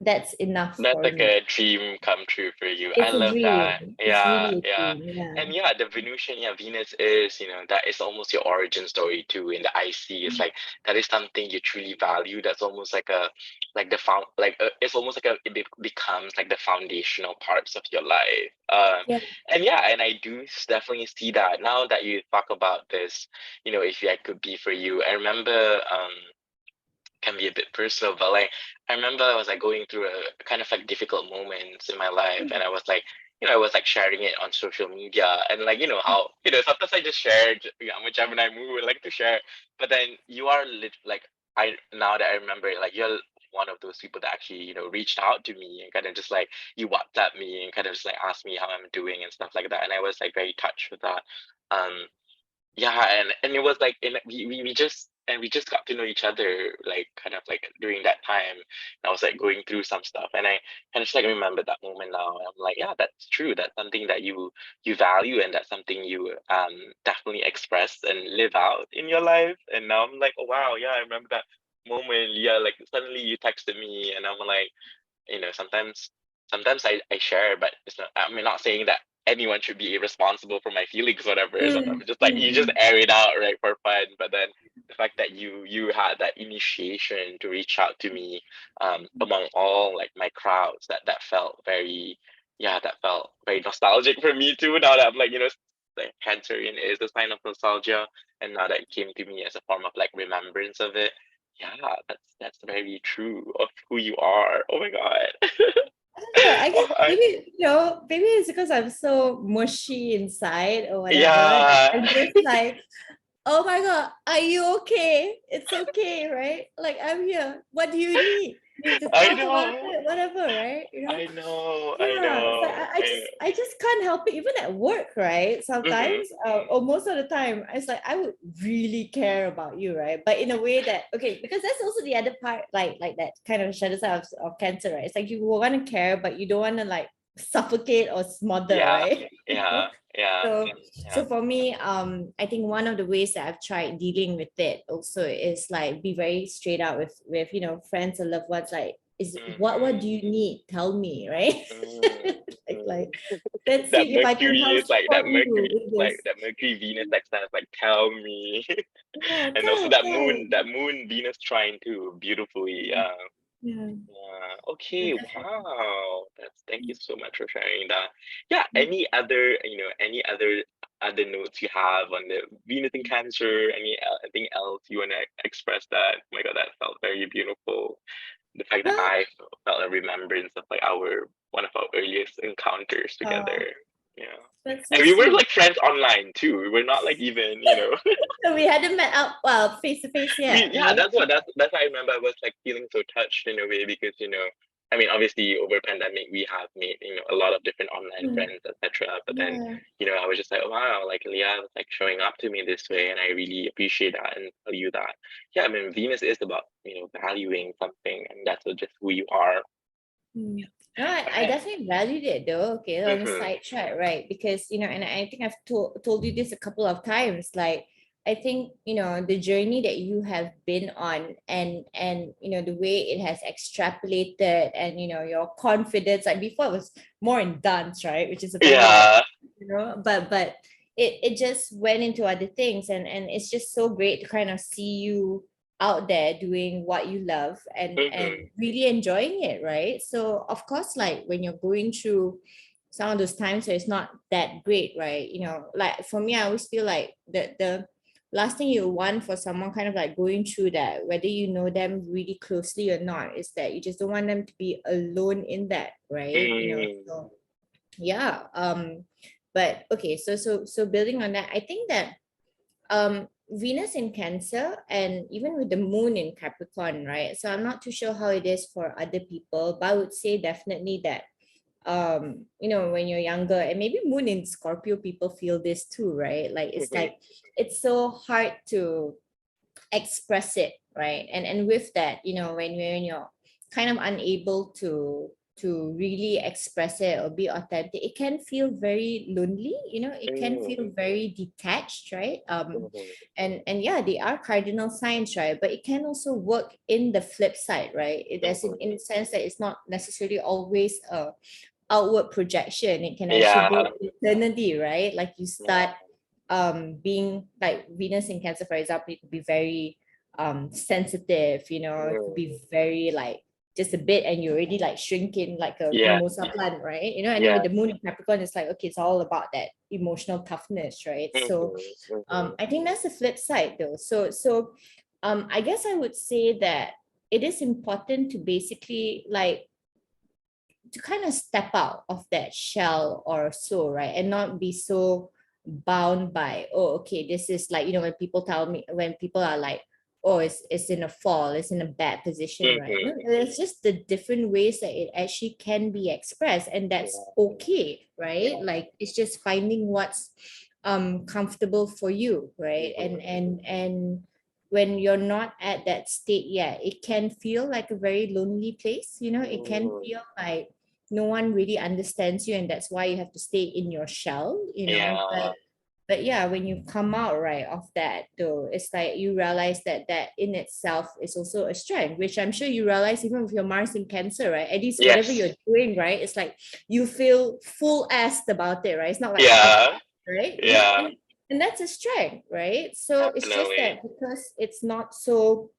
That's enough That's for like me. a dream come true for you. I It's a love that. dream. It's Yeah, really a yeah. dream. Yeah. And yeah, the Venusian, yeah, Venus is, that is almost your origin story too in the IC. It's like that is something you truly value. That's almost like the found, like it's almost like becomes like the foundational parts of your life. Yeah. And yeah, and I do definitely see that now that you talk about this, if I could be for you. I remember, can be a bit personal, but like I remember I was like going through a kind of like difficult moments in my life, and I was like, I was like sharing it on social media, and like how sometimes I just share. I'm a Gemini moon, I like to share, but then you are like I now that I remember it, like you're one of those people that actually reached out to me and kind of just like you WhatsApp me and kind of just like asked me how I'm doing and stuff like that, and I was like very touched with that. Um, yeah, and it was like we just got to know each other like kind of like during that time. And I was like going through some stuff, and I kind of just like remember that moment now. And I'm like, yeah, that's true. That's something that you value, and that's something you definitely express and live out in your life. And now I'm like, oh wow, yeah, I remember that moment. Yeah, like suddenly you texted me, and I'm like, sometimes I share, but it's not, I'm not saying that anyone should be responsible for my feelings, whatever. Sometimes Mm, just like mm, you just mm. air it out, right, for fun. But then the fact that you had that initiation to reach out to me, among all like my crowds, that felt very, yeah, that felt very nostalgic for me too. Now that I'm like, the Cancerian is a sign of nostalgia, and now that it came to me as a form of like remembrance of it. Yeah, that's very true of who you are. Oh my God. Yeah, I guess Oh, maybe maybe it's because I'm so mushy inside or whatever. yeah, I'm just like, oh my God, are you okay? It's okay, right? Like I'm here. What do you need? We need to I talk about know, it, whatever, right? I know, I Yeah. So know, I just can't help it. Even at work, right? Mm-hmm. Sometimes, or most of the time, it's like I would really care about you, right? But in a way that okay, because that's also the other part, like that kind of shadow side of cancer, right? It's like you want to care, but you don't want to like suffocate or smother, Yeah, right? yeah, yeah, So, yeah. so for me, I think one of the ways that I've tried dealing with it also is like be very straight out with friends or loved ones. Like, is what do Mm-hmm. you need? Tell me, right? like, Mm-hmm. let's That see if I can Mercury help is like that support you Mercury, with like this. that Mercury Venus sextile is like tell me, Yeah, and also tell. that moon Venus trine too, beautifully. Yeah. Yeah. Yeah, Okay. definitely. Wow. That's Thank you so much for sharing that. Yeah. Any other notes you have on the Venus in Cancer? Anything else you want to express? That? Oh my God, that felt very beautiful. The fact that Well, I felt a remembrance of like our one of our earliest encounters together. uh, Yeah. that's so And we were sweet. like friends online too. We were not like even. So we hadn't met up well face to face yet, Yeah, right? that's what I remember. I was like feeling so touched in a way because I mean, obviously over pandemic we have made a lot of different online Mm, friends, etc. But then yeah. I was just like, oh, wow, like Leah was like showing up to me this way, and I really appreciate that and tell you that. Yeah, I mean, Venus is about valuing something, and that's just who you are. Mm. No, I Okay. definitely valued it though. Okay, on the Mm-hmm. side track, right? Because and I think I've told you this a couple of times. Like, I think the journey that you have been on, and the way it has extrapolated, and your confidence. Like before, it was more in dance, right? Which is apparently like Yeah. but it just went into other things, and it's just so great to kind of see you out there doing what you love and Mm-hmm. really enjoying it, right? So of course, like when you're going through some of those times where it's not that great, right? Like for me, I always feel like the last thing you want for someone kind of like going through that, whether you know them really closely or not, is that you just don't want them to be alone in that, right? Mm-hmm. So yeah. But okay, so building on that, I think that Venus in Cancer and even with the moon in Capricorn, right? So I'm not too sure how it is for other people, but I would say definitely that when you're younger, and maybe moon in Scorpio people feel this too, right? Like it's Mm-hmm. like it's so hard to express it, right? And with that, when you're kind of unable to really express it or be authentic, it can feel very lonely, it can feel very detached, right? And yeah, they are cardinal signs, right? But it can also work in the flip side, right? It as Mm-hmm. in the sense that it's not necessarily always a outward projection. It can actually Yeah. go internally, right? Like you Yeah. start being like Venus in Cancer, for example, it could be very sensitive, it could be very like just a bit and you're already like shrinking like a Yeah. mimosa plant, right? And then with Yeah. the moon in Capricorn, it's like okay, it's all about that emotional toughness, right? So Mm-hmm. Mm-hmm. I think that's the flip side though. So I guess I would say that it is important to basically like to kind of step out of that shell or so, right? And not be so bound by, oh, okay, this is like, when people tell me, when people are like, oh, it's in a fall, it's in a bad position, right? No, it's just the different ways that it actually can be expressed, and that's okay, right? Like it's just finding what's comfortable for you, right? And when you're not at that state yet, it can feel like a very lonely place. It can feel like no one really understands you, and that's why you have to stay in your shell. But yeah, when you come out right of that, though, it's like you realize that in itself is also a strength, which I'm sure you realize even with your Mars in Cancer, right? At least whatever Yes. you're doing, right? It's like you feel full assed about it, right? It's not like Yeah. right? Yeah. And that's a strength, right? So it's just Definitely. that because it's not so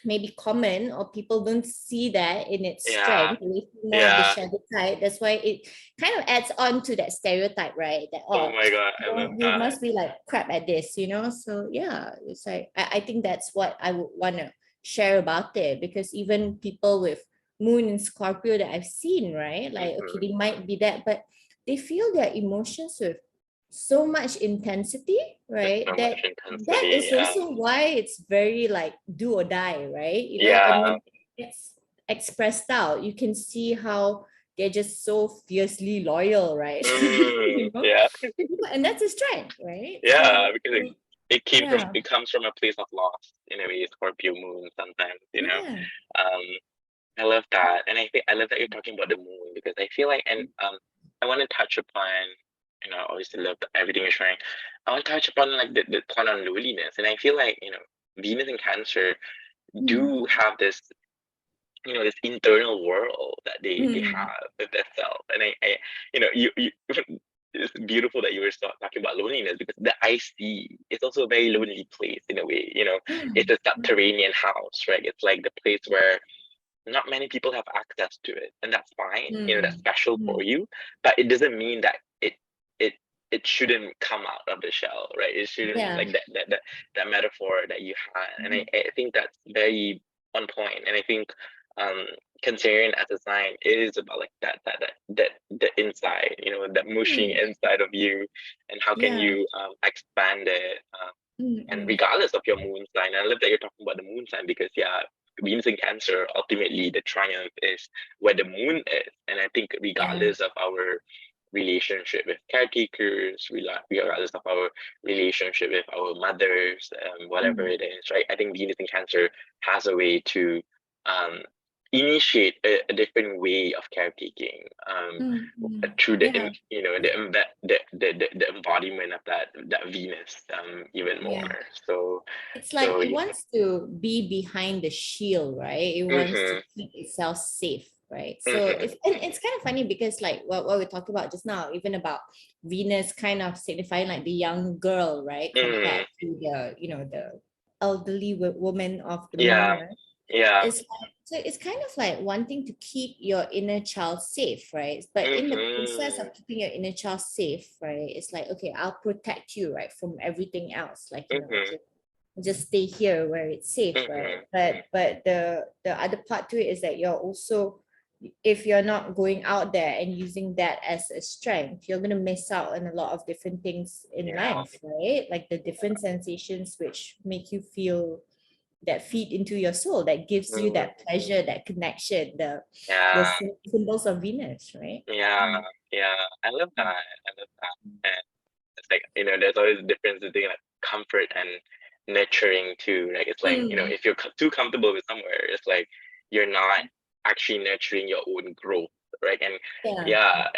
maybe common, or people don't see that in its Yeah. strength, they see more of the Yeah. shadow side. That's why it kind of adds on to that stereotype, right? That, Oh oh, my God, I love you that. must be like crap at this, So yeah, it's like I think that's what I would want to share about it, because even people with moon in Scorpio that I've seen, right? Like, okay, they might be that, but they feel their emotions with so much intensity, right? So That much that intensity. is Yeah. also why it's very like do or die, right? And Yeah. when it's expressed out, you can see how they're just so fiercely loyal, right? Yeah. And that's a strength, right? Yeah, So because yeah, it comes from a place of loss in a way, Scorpio moon sometimes, yeah. Um, I love that. And I love that you're talking about the moon, because I feel like, and I want to touch upon, obviously love everything you're sharing. I want to touch upon like the point on loneliness. And I feel like, Venus and Cancer Mm, do have this, this internal world that they mm, have with themselves. And I you it's beautiful that you were talking about loneliness, because the IC is also a very lonely place in a way. It's mm, a subterranean house, right? It's like the place where not many people have access to it, and that's fine. That's mm, special for mm. you, but it doesn't mean that it it shouldn't come out of the shell, right? It shouldn't, Yeah. like that metaphor that you had. And I think that's very on point. And I think um Cancerian as a sign is about like that the inside, that mushing Mm, inside of you, and how can yeah. you expand it. Mm, And mm, regardless of your moon sign, I love that you're talking about the moon sign, because yeah, Venus in Cancer, ultimately the triumph is where the moon is. And I think yeah. regardless of our relationship with caretakers, regardless of our relationship with our mothers, whatever Mm, it is, right? I think Venus in Cancer has a way to um, initiate a different way of caretaking, through the yeah. the embodiment of that Venus, even more. Yeah. So It's like so it yeah. wants to be behind the shield, right? It wants to Mm-hmm, keep itself safe, right? So mm-hmm, it's kind of funny because like what we talked about just now, even about Venus kind of signifying like the young girl, right? mm-hmm. Compared to the elderly woman of the moon, Yeah, right? yeah. It's kind of like wanting to keep your inner child safe, right? But in the process Mm-hmm, of keeping your inner child safe, right, it's like, okay, I'll protect you, right, from everything else. Like, mm-hmm, just stay here where it's safe, right? mm-hmm. But the other part to it is that you're also, if you're not going out there and using that as a strength, you're gonna miss out on a lot of different things in Yeah, life, right? Like the different sensations which make you feel, that feed into your soul, that gives you mm, that pleasure, that connection, the yeah, symbols of Venus, right? yeah, yeah. I love that. I love that. And it's like, there's always a difference between like comfort and nurturing too. Like it's like, Mm, if you're too comfortable with somewhere, it's like you're not actually nurturing your own growth, right? And yeah. yeah,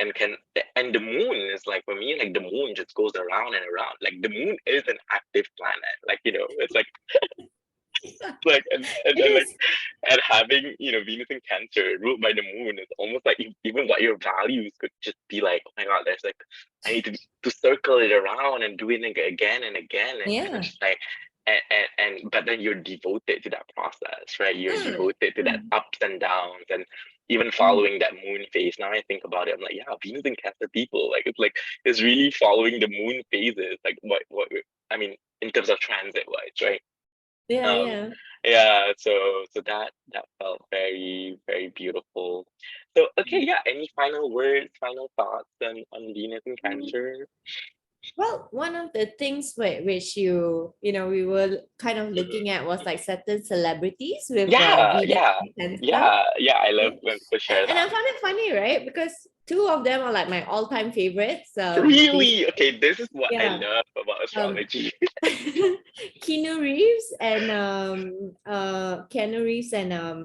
and the moon is like, for me, like the moon just goes around and around. Like the moon is an active planet. Like, it's like It and like is. and having Venus in Cancer ruled by the moon is almost like even what your values could just be like, oh my God, there's like I need to circle it around and do it again and again, and Yeah. just like and but then you're devoted to that process, right? You're Mm, devoted to that mm, ups and downs, and even mm, following that moon phase. Now I think about it, I'm like, yeah, Venus in Cancer people, like it's really following the moon phases, like what I mean in terms of transit wise, right? Yeah, Um, yeah. yeah, so that felt very, very beautiful. So okay, yeah, any final words, final thoughts on Venus and Cancer? Well, one of the things which we were kind of Mhm. looking at was like certain celebrities with Yeah, Venus yeah, and Cancer. yeah. I love Right? when people share And I that. found it funny, right? Because two of them are like my all-time favorites. Really? Okay, this is what I Yeah, love about um, astrology. Keanu Reeves and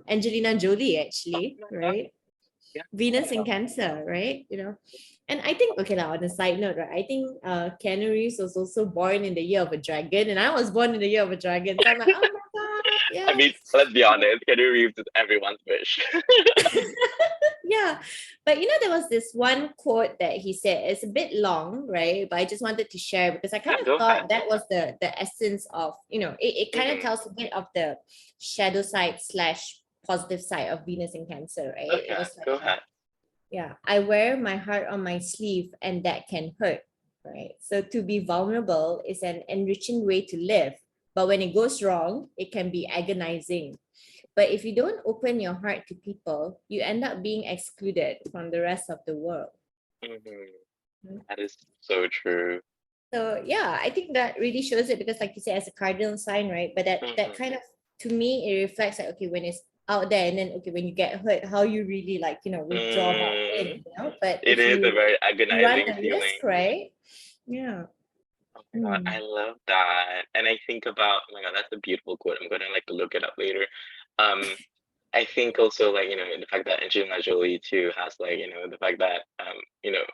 Angelina Jolie Oh actually, my God. right? Yeah. Venus in Cancer, right? And I think okay lah. On a side note, right? I think Keanu Reeves was also born in the year of a dragon, and I was born in the year of a dragon. So I'm like, oh my god, I yes. mean, let's be honest, Keanu Reeves is everyone's wish. Yeah, but there was this one quote that he said. It's a bit long, right? But I just wanted to share because I kind Yeah, of go ahead. thought that was the essence of it kind of Hmm. tells a bit of the shadow side slash positive side of Venus in Cancer, right? It Okay, was like go ahead. yeah, I wear my heart on my sleeve and that can hurt, right? So to be vulnerable is an enriching way to live, but when it goes wrong, it can be agonizing. But if you don't open your heart to people, you end up being excluded from the rest of the world. Hmm. Mm. That is so true. So yeah, I think that really shows it because, like you said, as a cardinal sign, right? But that Hmm. kind of, to me, it reflects like, okay, when it's out there, and then okay, when you get hurt, how you really like withdraw back Mm, in. But it if is a you very run agonizing the risk, feeling. right? Yeah. Oh my God, Mm. I love that. And I think about, oh my God, that's a beautiful quote. I'm gonna like look it up later. Um, I think also like, the fact that Angelina Jolie too has like, the fact that uh, you know,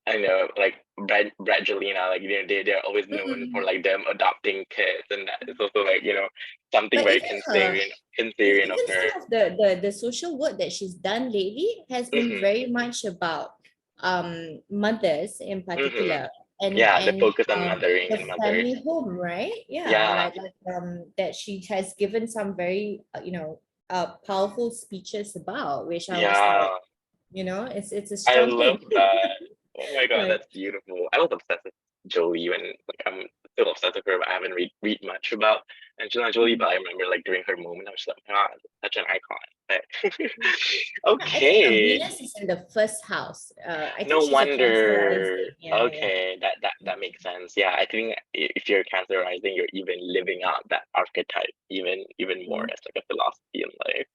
I know like Brad Jelena, like they're always known for Mm. like them adopting kids, and that is also like something But very even her, Cancerian of even her. some of the social work that she's done lately has been Hmm. very much about mothers in Hmm. particular, and Yeah, the and focus on mothering the and mothers. family home, right? Yeah, Yeah, like that she has given some very powerful speeches about, which I was like, yeah. it's a I strong love thing. that. Oh my God, Right. that's beautiful. I was obsessed with Jolie when like I'm still obsessed with her, but I haven't read much about Angelina Jolie. But I remember like during her moment, I was like, oh my God, such an icon. But Yeah, I think her okay, Venus is in the first house. I think no she's a Cancer wonder. rising. Yeah, yeah. Okay, that makes sense. Yeah, I think if you're Cancer rising, you're even living out that archetype even more Mm. as like a philosophy in life.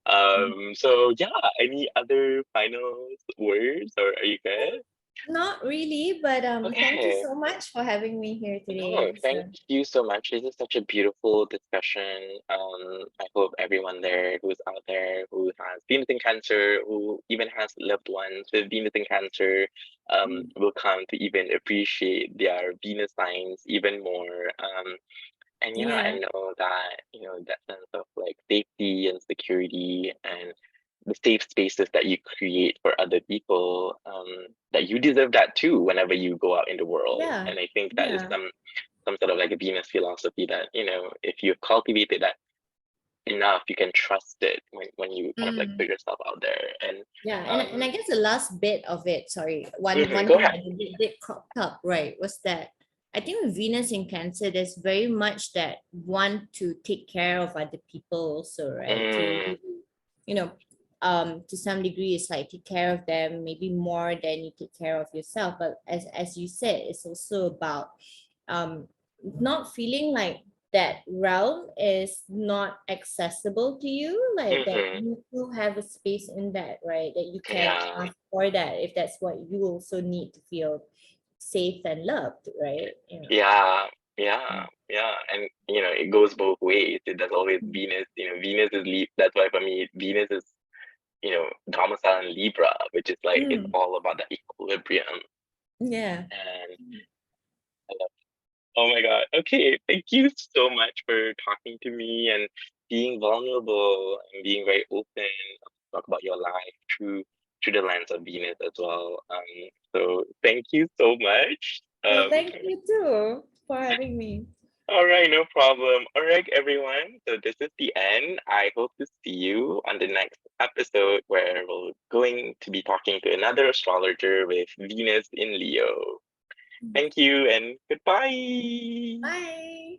Mm. So yeah, any other final words or are you good? Not really, but thank you Okay. so much for having me here No, today. thank So you so much. This is such a beautiful discussion. I hope everyone there who's out there who has Venus in Cancer, who even has loved ones with Venus in Cancer, will come to even appreciate their Venus signs even more. And yeah, I yeah, know that, that sense of like safety and security and the safe spaces that you create for other people, that you deserve that too whenever you go out in the world. yeah, And I think that is yeah. some sort of like a Venus philosophy that, if you've cultivated that enough, you can trust it when you kind of like Mm. put yourself out there. And Yeah, and um I guess the last bit of it, sorry, one go thing ahead. that did cropped up, right, was that I think with Venus in Cancer, there's very much that want to take care of other people also, right? To Mm, really, you know, to some degree, it's like take care of them, maybe more than you take care of yourself. But as you said, it's also about um not feeling like that realm is not accessible to you, like that mm-hmm. you do have a space in that, right? That you can Yeah. ask for that if that's what you also need to feel safe and loved, right? Yeah, yeah. And it goes both ways. There's always Mm. Venus, Venus is that's why for me, Venus is, domicile in Libra, which is like it's Mm. all about the equilibrium. Yeah. And I love, oh my God. Okay, thank you so much for talking to me and being vulnerable and being very open to talk about your life through the lens of Venus as well. So thank you so much. Well, thank you too for having me. All right, no problem. All right, everyone. So this is the end. I hope to see you on the next episode where we're going to be talking to another astrologer with Venus in Leo. Thank you and goodbye. Bye.